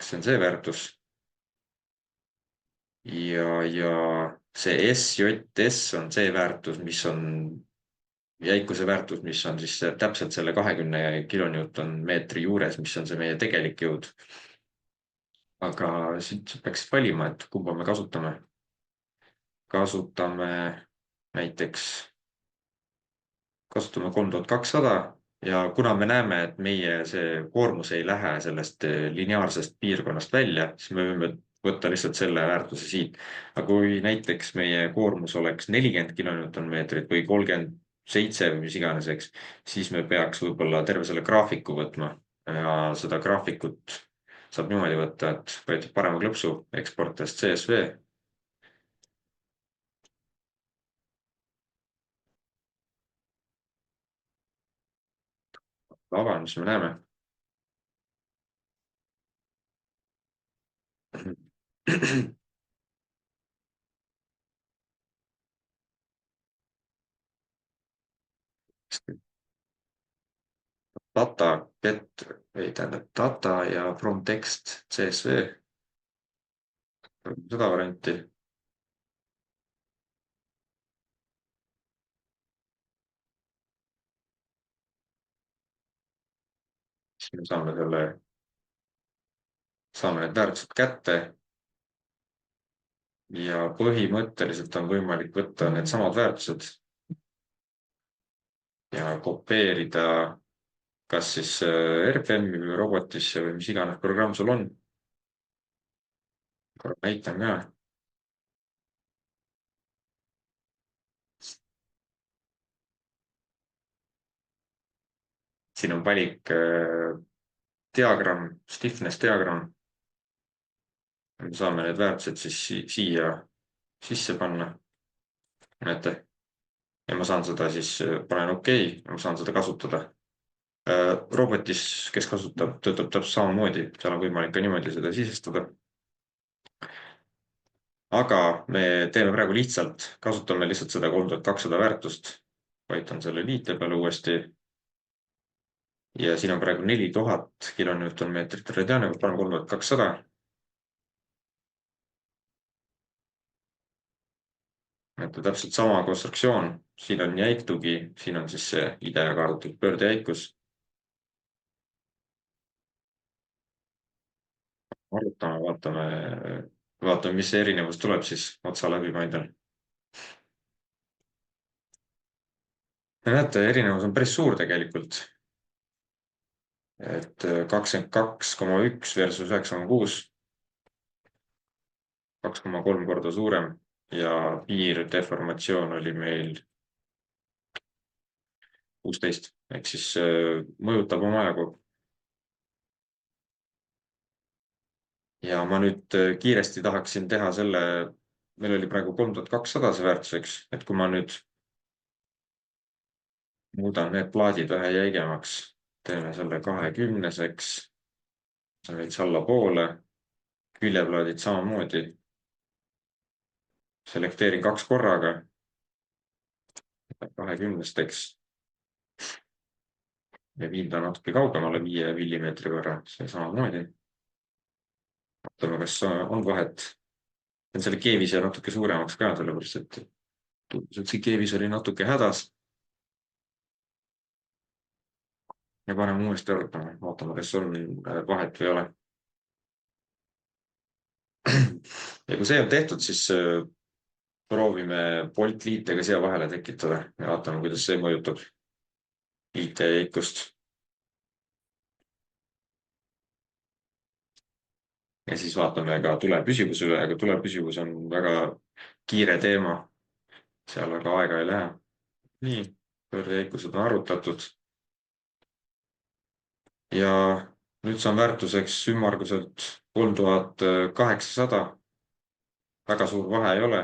see on see väärtus. ja see SJS on see väärtus, mis on jäikuse väärtus, mis on siis täpselt selle 20 kilonewton-meetri juures, mis on see meie tegelik jõud. aga siit peaks valima, et kumba me kasutame. kasutame 3200 ja kuna me näeme, et meie see koormus ei lähe sellest lineaarsest piirkonnast välja, siis me võime võtta lihtsalt selle väärtuse siit. aga kui näiteks meie koormus oleks 40 kilonewton-meetrit või 37 või mis iganes, eks, siis me peaks võib-olla terve selle graafiku võtma ja seda graafikut saab niimoodi võtta, et võetud parema klõpsu, eksport as CSV. avan, mis me näeme. data get, ei tähendab data ja from text CSV. seda varianti. siis me saame need väärtused kätte. ja põhimõtteliselt on võimalik võtta needsamad väärtused ja kopeerida kas siis RPM-i või robotisse või mis iganes programm sul on. korra näitan ka. siin on valik diagramm, stiffness diagramm. me saame need väärtused siis siia sisse panna. näete? ja ma saan seda siis, panen OK ja ma saan seda kasutada. Robotis, kes kasutab, töötab täpselt samamoodi, seal on võimalik ka niimoodi seda sisestada. aga me teeme praegu lihtsalt, kasutame lihtsalt seda 3200 väärtust. vajutan selle liite peale uuesti. ja siin on praegu 4000 kilonewton-meetrit radiaani, paneme 3200. et täpselt sama konstruktsioon, siin on jäiktugi, siin on siis see IDEA kaardatud pöördejäikus. arvutame, vaatame, mis see erinevus tuleb siis otsa läbi paindel. näete, erinevus on päris suur tegelikult. et 22,1 versus 9,6. 2,3 korda suurem ja piirdeformatsioon oli meil 16 ehk siis mõjutab omajagu. ja ma nüüd kiiresti tahaksin teha selle, meil oli praegu 3200 see väärtuseks, et kui ma nüüd muudan need plaadid vähe jäigemaks, teeme selle 20-seks, veits allapoole, küljeplaadid samamoodi. selekteerin 2 korraga, 20-steks ja viin ta natuke kaugemale 5 millimeetri võrra, see samamoodi. vaatame, kas on vahet. selle keevise natuke suuremaks ka, sellepärast et tundus, et see keevis oli natuke hädas. ja paneme uuesti arutama, vaatame, kas on vahet või ei ole. ja kui see on tehtud, siis proovime poltliitega siia vahele tekitada ja vaatame, kuidas see mõjutab liite jäikust. ja siis vaatame ka tulepüsivuse üle, aga tulepüsivus on väga kiire teema, seal aga aega ei lähe. Nii, pöördejäikused on arvutatud ja nüüd see on väärtuseks ümmarguselt 3800. Väga suur vahe ei ole.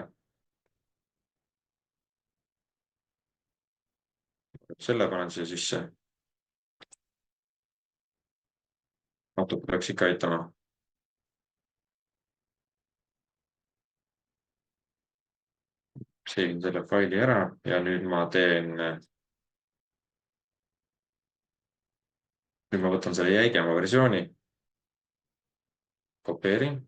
Selle panen siia sisse. Natuke peaks ikka aitama. Seevin selle faili ära ja nüüd ma võtan selle jäigema versiooni. Kopeerin.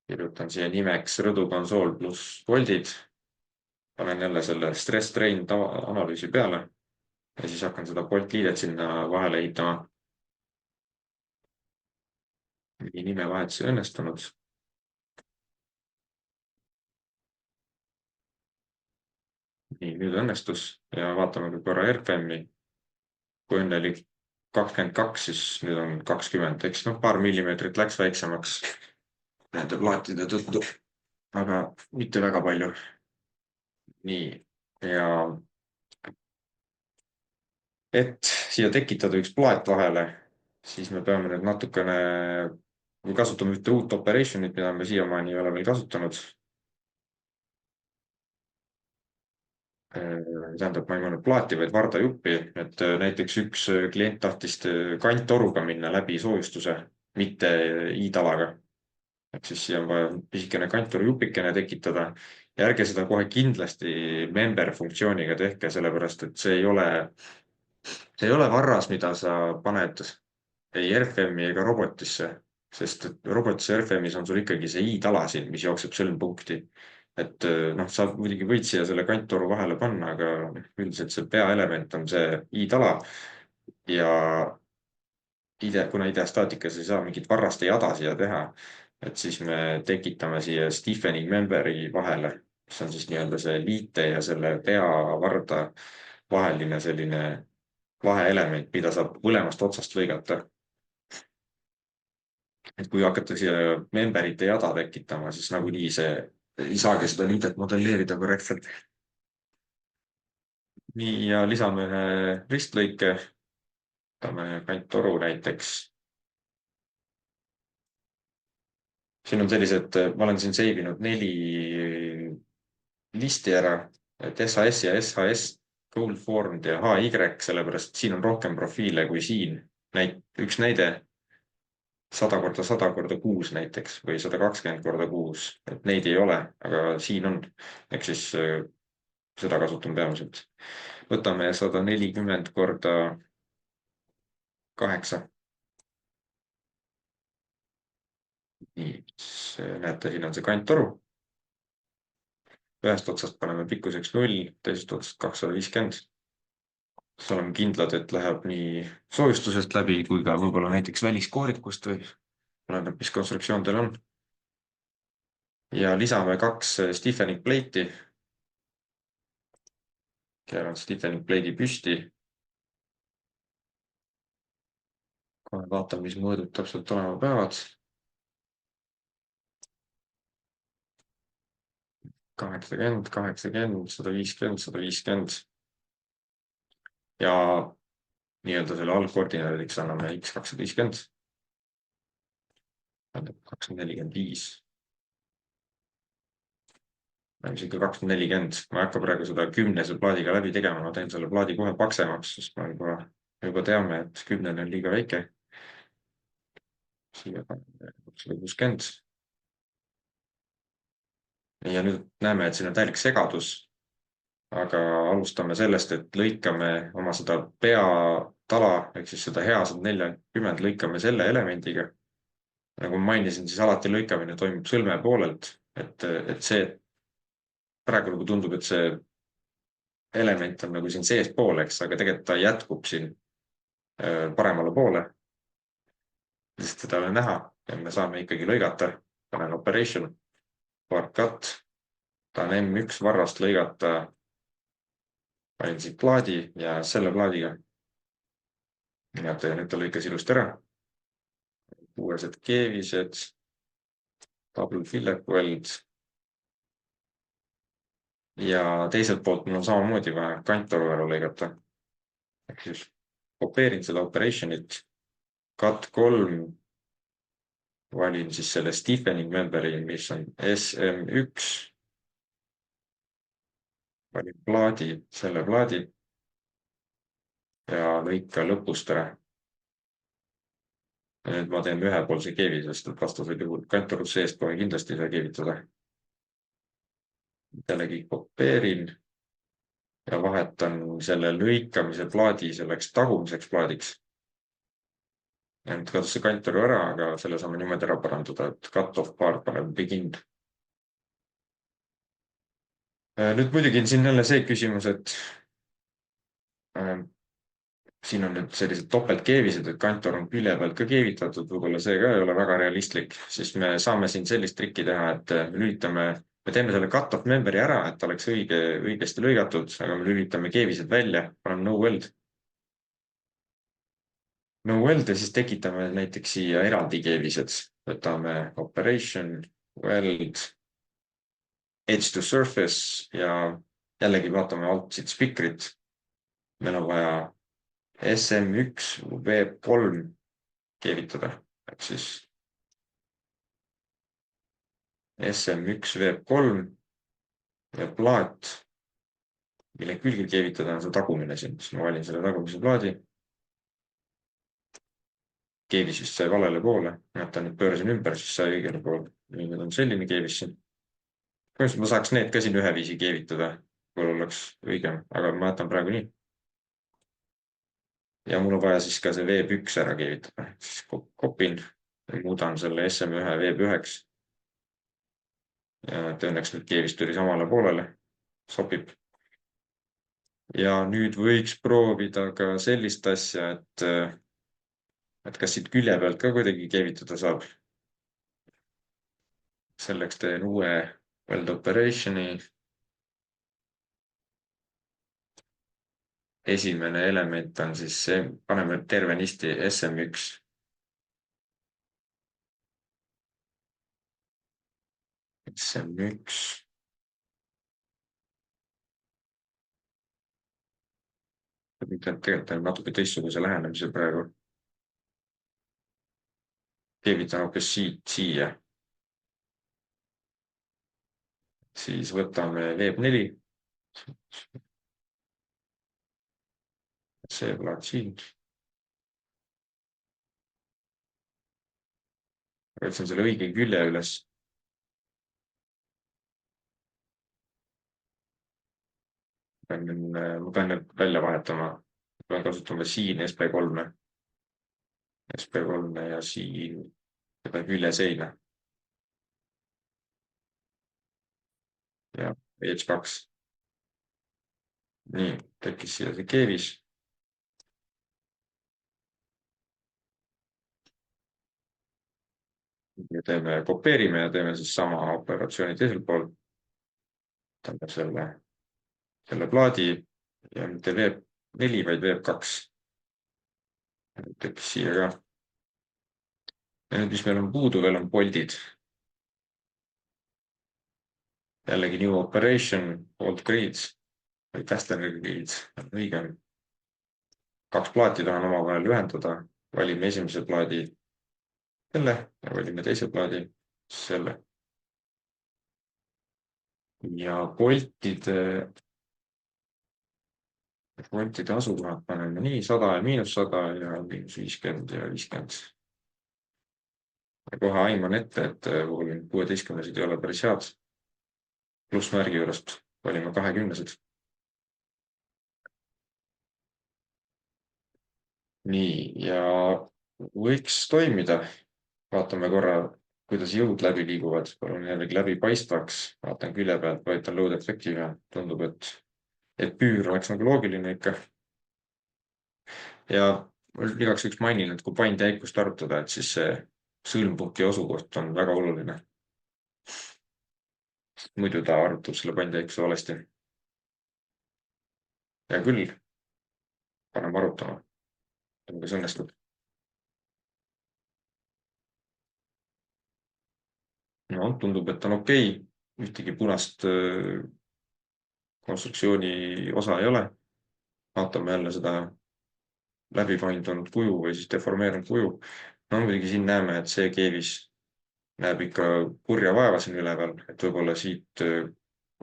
Kirjutan siia nimeks rõdukonsool pluss voldid. Panen jälle selle stress train analüüsi peale ja siis hakkan seda bolt liidet sinna vahele ehitama. Nimevahetus ei õnnestunud. Nii, nüüd õnnestus ja vaatame korra RPM-i. Kui enne oli 22, siis nüüd on 20. Eks paar millimeetrit läks väiksemaks nende plaatide tõttu, aga mitte väga palju. Nii, ja et siia tekitada üks plaat vahele, siis me peame nüüd natukene, kui kasutame ühte uut operation'it, mida me siiamaani ei ole veel kasutanud. Tähendab, ma ei mõelnud plaati, vaid vardajuppi, et näiteks üks klient tahtis kanttoruga minna läbi soojustuse, mitte i-talaga. Ehk siis siia on vaja pisikene kantorjupikene tekitada ja ärge seda kohe kindlasti member funktsiooniga tehke, sellepärast et see ei ole varras, mida sa paned ei RFM-i ega robotisse, sest robotis RFM-is on sul ikkagi see i-tala siin, mis jookseb sõlmpunkti. Et sa muidugi võid siia selle kanttoru vahele panna, aga üldiselt see peaelement on see i-tala ja kuna ideastaatikas ei saa mingit varraste jada siia teha, et siis me tekitame siia stiffening member'i vahele, mis on siis nii-öelda see liite ja selle peavarda vaheline selline vaheelement, mida saab mõlemast otsast lõigata. Et kui hakata siia memberite jada tekitama, siis nagunii see ei saagi seda liidet modelleerida korrektselt. Nii, ja lisame ühe ristlõike. Võtame kanttoru näiteks. Siin on sellised, ma olen siin seivinud 4 listi ära, et SAS ja SHS, Gold Formed ja HY, sellepärast siin on rohkem profiile kui siin. Üks näide 100 × 100 × 6 näiteks või 120 × 6, et neid ei ole, aga siin on. Ehk siis seda kasutan peamiselt. Võtame 140 × 8. Nii, näete, siin on see kanttoru. Ühest otsast paneme pikkuseks 0, teisest otsast 250. Siis oleme kindlad, et läheb nii soojustusest läbi kui ka võib-olla näiteks väliskoorikust või oleneb, mis konstruktsioon teil on. Ja lisame 2 stiffening plate'i. Keeran stiffening plate'i püsti. Kohe vaatame, mis mõõdud täpselt olema peavad. 80, 80, 150, 150. Ja nii-öelda selle algkoordinaadiks anname x250. 245. Isegi 240. Ma ei hakka praegu seda 10-se plaadiga läbi tegema, ma teen selle plaadi kohe paksemaks, sest ma juba teame, et 10 on liiga väike. Siia 160. Ja nüüd näeme, et siin on täielik segadus, aga alustame sellest, et lõikame oma seda peatala, ehk siis seda hea 140 lõikame selle elemendiga. Nagu ma mainisin, siis alati lõikamine toimub sõlme poolelt, et see praegu nagu tundub, et see element on nagu siin sees pool, eks, aga tegelikult ta jätkub siin paremale poole. Sest seda ei ole näha ja me saame ikkagi lõigata. Panen operation, part cut, tahan M1 varrast lõigata. Panin siit plaadi ja selle plaadiga. Näete, nüüd ta lõikas ilusti ära. Uuesed keevised. double fillet weld. Ja teiselt poolt mul on samamoodi vaja kantor ära lõigata. Ehk siis kopeerin seda operation'it, cut 3, valin siis selle stiffening member'i, mis on SM1, valin plaadi, selle plaadi ja lõika lõpust ära. Ja nüüd ma teen ühepoolse keevi, sest et vastasel juhul kantor seest kohe kindlasti ei saa keevitada. Jällegi kopeerin ja vahetan selle lõikamise plaadi selleks tagumiseks plaadiks. Ja nüüd kadus see kantor ära, aga selle saame niimoodi ära parandada, et cut-off part paneb begin. Nüüd muidugi on siin jälle see küsimus, et siin on nüüd sellised topeltkeevised, et kantor on külje pealt ka keevitatud, võib-olla see ka ei ole väga realistlik, siis me saame siin sellist trikki teha, et me teeme selle cut-off member'i ära, et oleks õigesti lõigatud, aga me lülitame keevised välja, paneme no weld. No weld ja siis tekitame näiteks siia eraldi keevised. Võtame operation, weld, edge to surface ja jällegi vaatame alt siit spikrit. Meil on vaja SM1 V3 keevitada. Ehk siis SM1 V3 ja plaat, mille külge keevitada on see tagumine siin. Siis ma valin selle tagumise plaadi. Keevis vist sai valele poole, ta nüüd pöörasin ümber, siis sai õigele poole. Nüüd on selline keevis siin. Põhimõtteliselt ma saaks need ka siin üheviisi keevitada, kui oleks õigem, aga ma jätan praegu nii. Ja mul on vaja siis ka see V1 ära keevitada. Siis kopin ja muudan selle SM1 V1. Ja õnneks nüüd keevis tuli samale poolele. Sobib. Ja nüüd võiks proovida ka sellist asja, et kas siit külje pealt ka kuidagi keevitada saab. Selleks teen uue weld operation'i. Esimene element on siis see, paneme tervenisti SM1. SM1. Tegelikult on natuke teistsuguse lähenemise praegu. Keevitan hoopis siia. Siis võtame V4. See plaat siin. Võtsin selle õige külje üles. Ma pean need välja vahetama. Pean kasutama siin SP3. SP3 ja siin seda külje seina. Ja H2. Nii, tekkis siia see keevis. Kopeerime ja teeme siis sama operatsiooni teisel pool. Tähendab selle plaadi ja mitte V4, vaid V2. Tekkis siia ka. Ja nüüd, mis meil on puudu, veel on poldid. Jällegi new operation, bolt grids või fastener grids, õigem. 2 plaati tahan omavahel ühendada. Valime esimese plaadi selle ja valime teise plaadi selle. Ja boltide asukohad paneme nii 100 ja -100 ja -50 ja 50. Ja kohe aiman ette, et 16 ei ole päris head. Plussmärgi juurest valime 20. Nii, ja võiks toimida. Vaatame korra, kuidas jõud läbi liiguvad. Palun jällegi läbi paistvaks. Vaatan külje pealt, vajutan load efekti ja tundub, et püür oleks nagu loogiline ikka. Ja igaks üks mainin, et kui paindjäikust arutada, et siis see sõlmpunkti osukoht on väga oluline. Muidu ta arvutab selle paindjäikuse valesti. Ja küll, paneme arutama. Kas õnnestub. no tundub, et on okei. Ühtegi punast konstruktsiooni osa ei ole. Vaatame jälle seda läbipaindunud kuju või siis deformeerunud kuju. No muidugi siin näeme, et see keevis näeb ikka kurja vaeva siin üleval, et võib-olla siit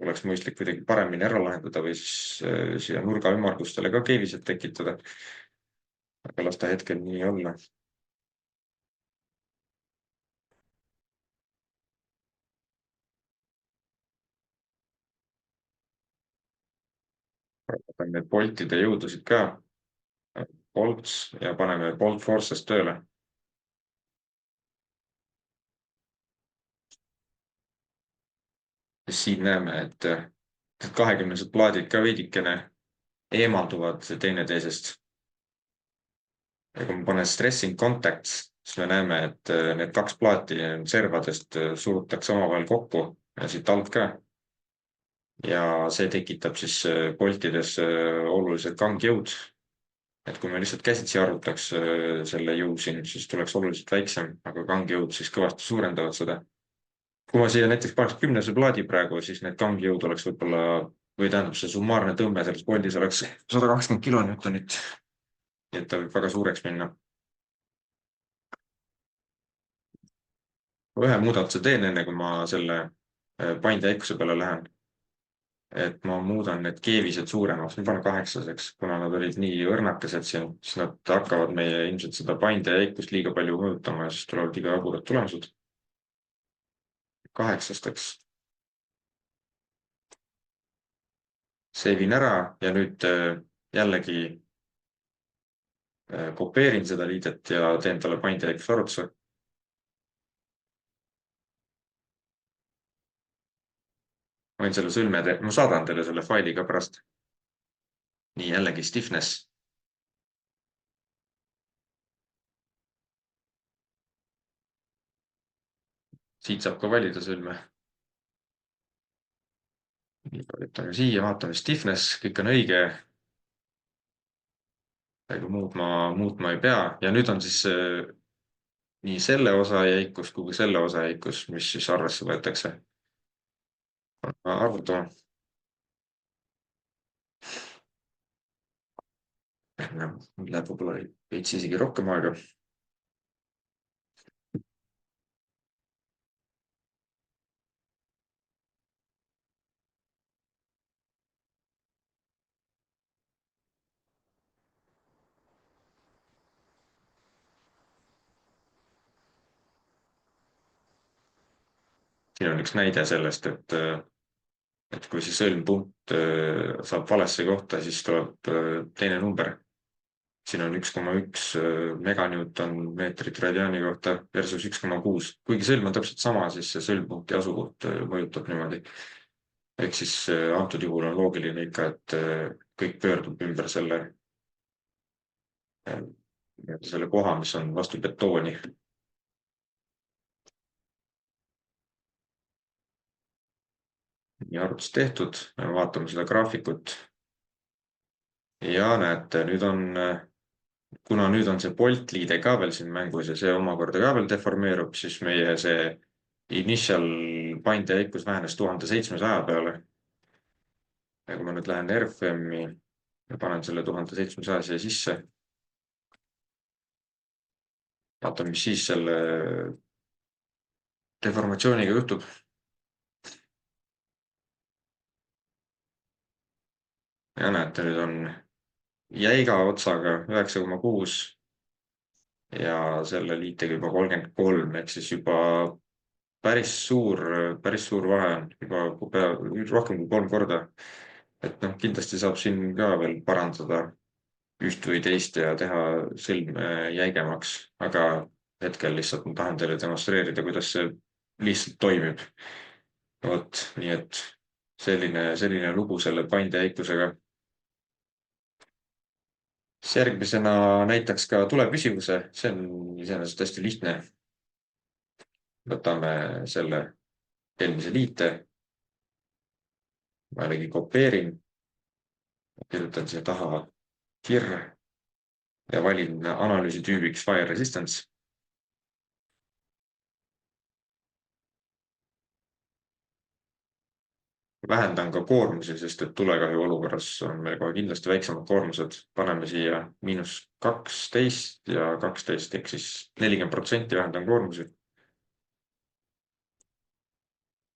oleks mõistlik kuidagi paremini ära lahendada või siis siia nurga ümmargustele ka keevised tekitada. Aga las ta hetkel nii olla. Võtame need boltide jõudusid ka. Bolts ja paneme bolt forces tööle. Siin näeme, et 20-sed plaadid ka veidikene eemalduvad teineteisest. Ja kui ma panen stressing contacts, siis me näeme, et need kaks plaati servadest surutakse omavahel kokku ja siit alt ka. Ja see tekitab siis boltides oluliselt kangjõud. Et kui me lihtsalt käsitsi arvutaks selle jõu siin, siis tuleks oluliselt väiksem, aga kangjõud siis kõvasti suurendavad seda. Kui ma siia näiteks paneks 10-se plaadi praegu, siis need kangjõud oleks võib-olla, või tähendab, see summaarne tõmme selles boldis oleks 120 kilonewtonit. Nii et ta võib väga suureks minna. Ühe muudatuse teen enne, kui ma selle paindjäikuse peale lähen. Et ma muudan need keevised suuremaks, ma panen 8-seks, kuna nad olid nii õrnakesed siin, siis nad hakkavad meie ilmselt seda paindjäikust liiga palju mõjutama ja siis tulevad liiga jaburad tulemused. 8-steks. Seevin ära ja nüüd jällegi kopeerin seda liidet ja teen talle paindjäikuse arvutuse. Võin selle sõlme, ma saadan teile selle faili ka pärast. Nii jällegi stiffness. Siit saab ka valida sõlme. Võtame siia, vaatame stiffness, kõik on õige. Muutma ei pea. Ja nüüd on siis nii selle osa jäikus kui selle osa jäikus, mis siis arvesse võetakse. Arvutama. Läheb võib-olla veits isegi rohkem aega. Siin on üks näide sellest, et kui see sõlmpunkt saab valesse kohta, siis tuleb teine number. Siin on 1,1 meganewton meetrit radiaani kohta versus 1,6. Kuigi sõlm on täpselt sama, siis see sõlmpunkti asukoht mõjutab niimoodi. Ehk siis antud juhul on loogiline ikka, et kõik pöördub ümber selle koha, mis on vastu betooni. Nii arvutus tehtud, vaatame seda graafikut. Ja näete, kuna nüüd on see boltliide ka veel siin mängus ja see omakorda ka veel deformeerub, siis meie see initial paindjäikus vähenes 1700 peale. Ja kui ma nüüd lähen RFM-i ja panen selle 1700 siia sisse, vaatame, mis siis selle deformatsiooniga juhtub. Ja näete, nüüd on jäiga otsaga 9,6 ja selle liitega juba 33, ehk siis juba päris suur vahe on, juba rohkem kui 3 korda. Et kindlasti saab siin ka veel parandada üht või teist ja teha sõlm jäigemaks, aga hetkel lihtsalt ma tahan teile demonstreerida, kuidas see lihtsalt toimib. Vot, nii et selline lugu selle paindjäikusega. Järgmisena näitaks ka tulepüsivuse, see on iseenesest hästi lihtne. Võtame selle eelmise liite. Ma jällegi kopeerin. Kirjutan siia taha FIR ja valin analüüsi tüübiks Fire Resistance. vähendan ka koormusi, sest et tulekahju olukorras on meil kohe kindlasti väiksemad koormused. Paneme siia -12 ja 12 ehk siis 40% vähendan koormusi.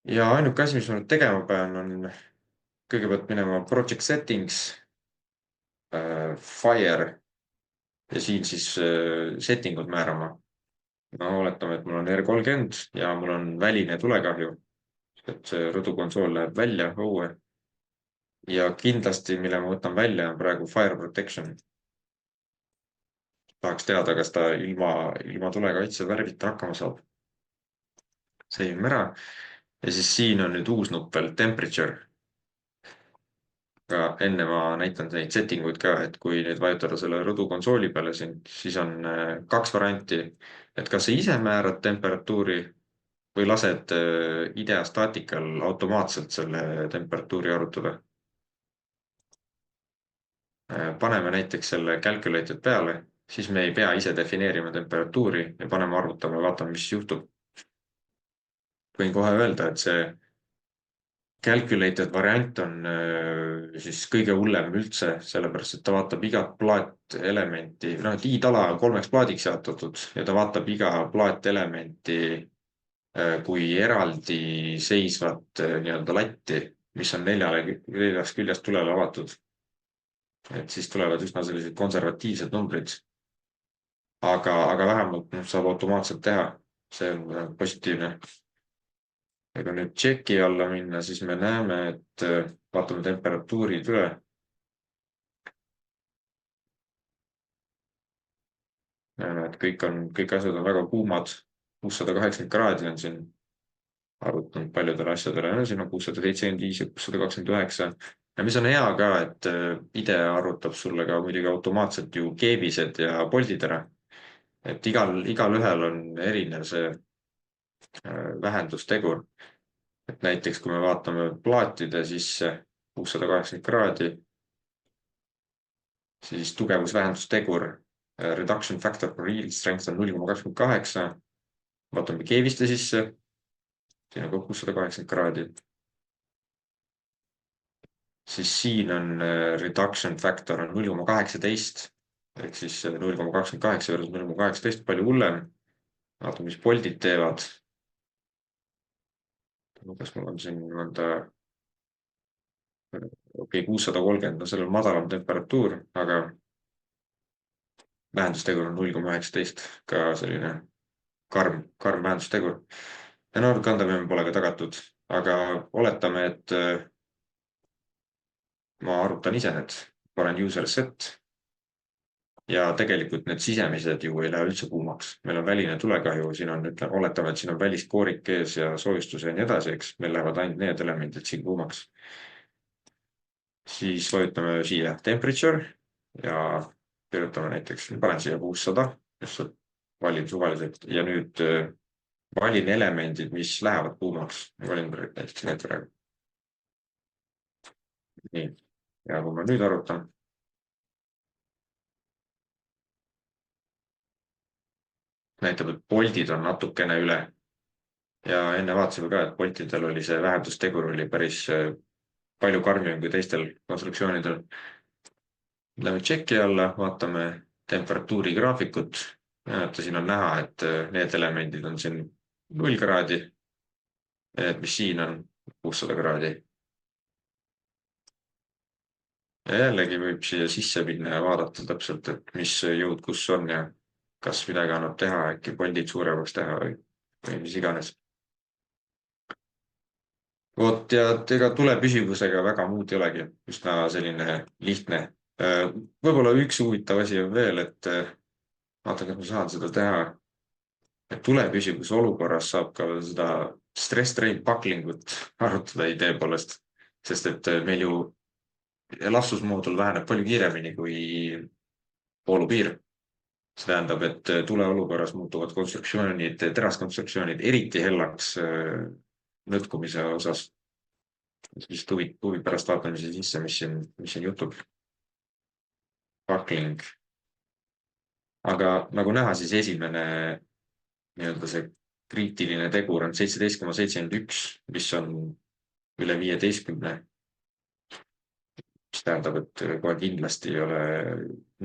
Ja ainuke asi, mis ma nüüd tegema pean, on kõigepealt minema project settings, fire ja siin siis settingud määrama. No oletame, et mul on R30 ja mul on väline tulekahju, et see rõdukonsool läheb välja õue. Ja kindlasti, mille ma võtan välja, on praegu fire protection. Tahaks teada, kas ta ilma tulekaitse värvita hakkama saab. Save ära. Ja siis siin on nüüd uus nupp veel, temperature. Aga enne ma näitan neid setting uid ka, et kui nüüd vajutada selle rõdukonsooli peale siin, siis on 2 varianti, et kas sa ise määrad temperatuuri või lased IDEA staatikal automaatselt selle temperatuuri arvutada. Paneme näiteks selle calculated peale, siis me ei pea ise defineerima temperatuuri ja paneme arvutama ja vaatame, mis juhtub. Võin kohe öelda, et see calculated variant on siis kõige hullem üldse, sellepärast et ta vaatab igat plaatelementi, noh, et i-tala on 3 plaadiks jaotatud ja ta vaatab iga plaatelementi kui eraldi seisvat nii-öelda latti, mis on 4 küljest tulele avatud. Et siis tulevad üsna sellised konservatiivsed numbrid. Aga vähemalt saab automaatselt teha. See on positiivne. Ja kui nüüd checki alla minna, siis me näeme, et vaatame temperatuurid üle. Näeme, et kõik asjad on väga kuumad. 680 kraadi on siin arvutanud paljudele asjadele. No, siin on 675 ja 629. Ja mis on hea ka, et IDEA arvutab sulle ka muidugi automaatselt ju keebised ja poldid ära. Et igal ühel on erinev see vähendustegur. Et näiteks, kui me vaatame plaatide sisse 680 kraadi, siis tugevusvähendustegur, reduction factor for yield strength on 0,28. Vaatame keeviste sisse, siin on ka 680 kraadi. Siis siin on reduction factor on 0,18, ehk siis 0,28 versus 0,18, palju hullem. Vaatame, mis poldid teevad. Kas mul on siin mõnda, okei, 630, no sellel madalam temperatuur, aga vähendustegur on 0,19, ka selline karm vähendustegur. Ja no kandamine pole ka tagatud, aga oletame, et ma arvutan ise need, panen user set ja tegelikult need sisemised ju ei lähe üldse kuumaks. Meil on väline tulekahju, siin on, oletame, et siin on väliskoorik ees ja soojustus ja nii edasi, eks meil lähevad ainult need elemendid siin kuumaks. Siis vajutame siia temperature ja kirjutame näiteks, panen siia 600, lihtsalt valin suvaliselt ja nüüd valin elemendid, mis lähevad kuumaks. Valin näiteks need praegu. Nii, ja kui ma nüüd arvutan, näitab, et poldid on natukene üle. Ja enne vaatasime ka, et poltidel oli see vähendustegur oli päris palju karmim kui teistel konstruktsioonidel. Lähme checki alla, vaatame temperatuuri graafikut. Siin on näha, et need elemendid on siin 0 kraadi. Ja need, mis siin on 600 kraadi. Ja jällegi võib siia sisse minna ja vaadata täpselt, et mis jõud kus on ja kas midagi annab teha, äkki poldid suuremaks teha või mis iganes. Vot ja ega tulepüsivusega väga muud ei olegi, üsna selline lihtne. Võib-olla üks huvitav asi on veel, et vaatan, kas ma saan seda teha. Et tulepüsivuse olukorras saab ka seda stress strain bucklingut arvutada idee poolest, sest et meil ju elastusmoodul väheneb palju kiiremini kui voolupiir. See tähendab, et tuleolukorras muutuvad konstruktsioonid, teraskonstruktsioonid eriti hellaks nõtkumise osas. Vist huvi pärast vaatame sisse, mis siin juhtub. Buckling. Aga nagu näha, siis esimene nii-öelda see kriitiline tegur on 17,71, mis on üle 15, mis tähendab, et kohe kindlasti ei ole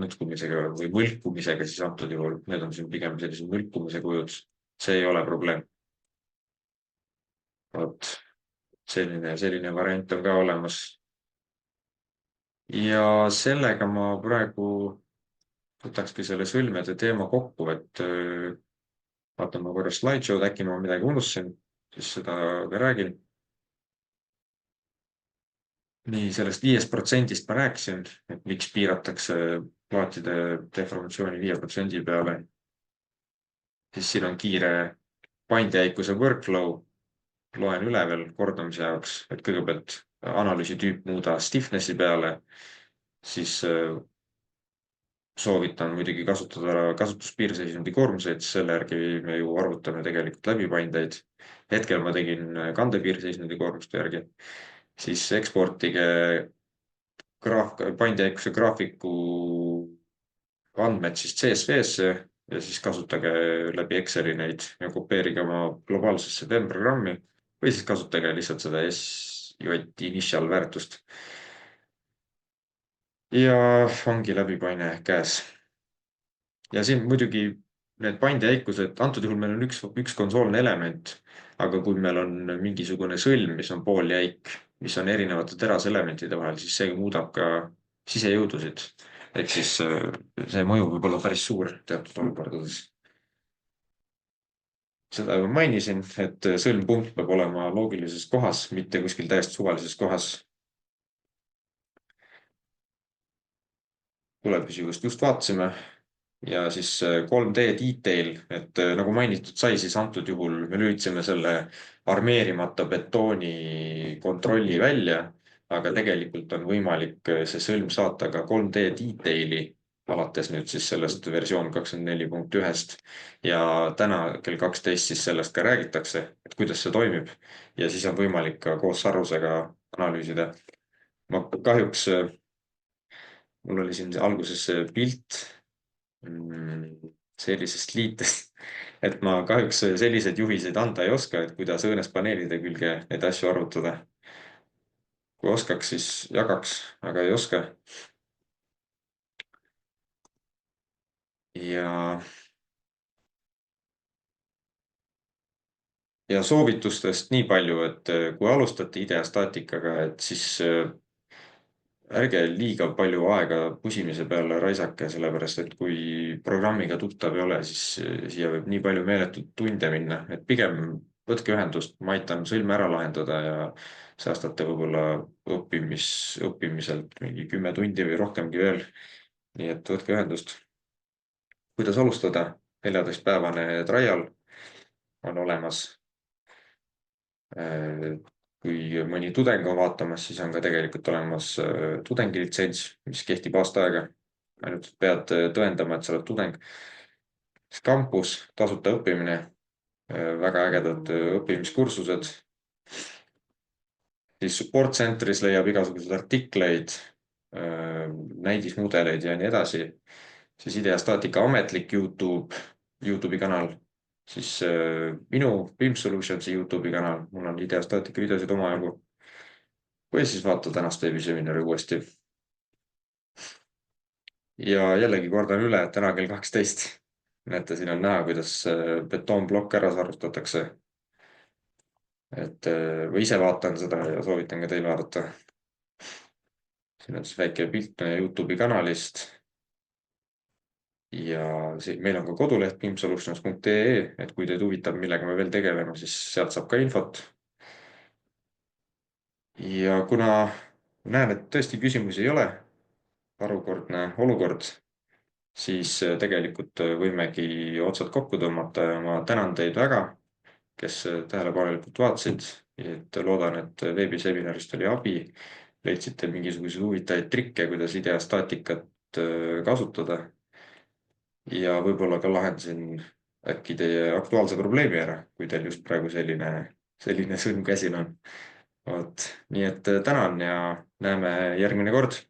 nõtkumisega või mõlkumisega, siis antud juhul need on siin pigem sellised mõlkumise kujud. See ei ole probleem. Vot selline variant on ka olemas. Ja sellega ma praegu võtakski selle sõlmede teema kokku, et vaatan ma korra slideshow'd, äkki ma midagi unustasin, siis seda ka räägin. Nii, sellest 5% ma rääkisin, et miks piiratakse plaatide deformatsiooni 5% peale. Siis siin on kiire paindjäikuse workflow. Loen üle veel kordamise jaoks, et kõigepealt analüüsi tüüp muuda stiffnessi peale, siis soovitan muidugi kasutada kasutuspiirseisundi koormuseid, selle järgi me ju arvutame tegelikult läbipaindeid. Hetkel ma tegin kandepiirseisundi koormuste järgi, siis eksportige paindjäikuse graafiku andmed siis CSV-sse ja siis kasutage läbi Exceli neid ja kopeerige oma globaalsesse TEM-programmi või siis kasutage lihtsalt seda SJ initial väärtust. Ja ongi läbipaine käes. Ja siin muidugi need paindjäikused, antud juhul meil on üks konsoolne element, aga kui meil on mingisugune sõlm, mis on pooljäik, mis on erinevate teraselementide vahel, siis see muudab ka sisejõudusid. Ehk siis see mõju võib olla päris suur teatud olukordades. Seda juba mainisin, et sõlmpunkt peab olema loogilises kohas, mitte kuskil täiesti suvalises kohas. Tulemusjõust just vaatasime ja siis 3D detail, et nagu mainitud sai, siis antud juhul me lülitasime selle armeerimata betooni kontrolli välja, aga tegelikult on võimalik see sõlm saata ka 3D detaili alates nüüd siis sellest versioon 24.1 ja täna kell 12 siis sellest ka räägitakse, et kuidas see toimib ja siis on võimalik ka koos Sarusega analüüsida. Ma kahjuks, mul oli siin alguses see pilt sellisest liitest, et ma kahjuks selliseid juhiseid anda ei oska, et kuidas õõnespaneelide külge neid asju arvutada. Kui oskaks, siis jagaks, aga ei oska. Ja soovitustest nii palju, et kui alustate ideastaatikaga, et siis ärge liiga palju aega pusimise peale raisake, sellepärast et kui programmiga tuttav ei ole, siis siia võib nii palju meeletut tunde minna, et pigem võtke ühendust, ma aitan sõlme ära lahendada ja säästate võib-olla õppimiselt mingi 10 tundi või rohkemgi veel. Nii et võtke ühendust. Kuidas alustada? 14-päevane trial on olemas. Kui mõni tudeng on vaatamas, siis on ka tegelikult olemas tudengilitsents, mis kehtib aasta aega. Ainult pead tõendama, et sa oled tudeng. Campus, tasuta õppimine, väga ägedad õppimiskursused. Siis support center'is leiab igasuguseid artikleid, näidismudeleid ja nii edasi. Siis Ideastaatika ametlik YouTube'i kanal. Siis minu BIM Solutionsi YouTube'i kanal, mul on ideastaatika videosid omajagu. Või siis vaata tänast veebiseminari uuesti. Ja jällegi kordan üle, et täna kell 12. Näete, siin on näha, kuidas betoonplokk ära sarvestatakse. Või ise vaatan seda ja soovitan ka teil vaadata. Siin on siis väike pilt YouTube'i kanalist. Ja meil on ka koduleht bimsolutions.ee, et kui teid huvitab, millega me veel tegeleme, siis sealt saab ka infot. Ja kuna näen, et tõesti küsimusi ei ole, harukordne olukord, siis tegelikult võimegi otsad kokku tõmmata ja ma tänan teid väga, kes tähelepanelikult vaatasid, et loodan, et veebiseminarist oli abi, leidsite mingisuguseid huvitavaid trikke, kuidas ideastaatikat kasutada. Ja võib-olla ka lahendasin äkki teie aktuaalse probleemi ära, kui teil just praegu selline sõlm käsil on. Nii et tänan ja näeme järgmine kord.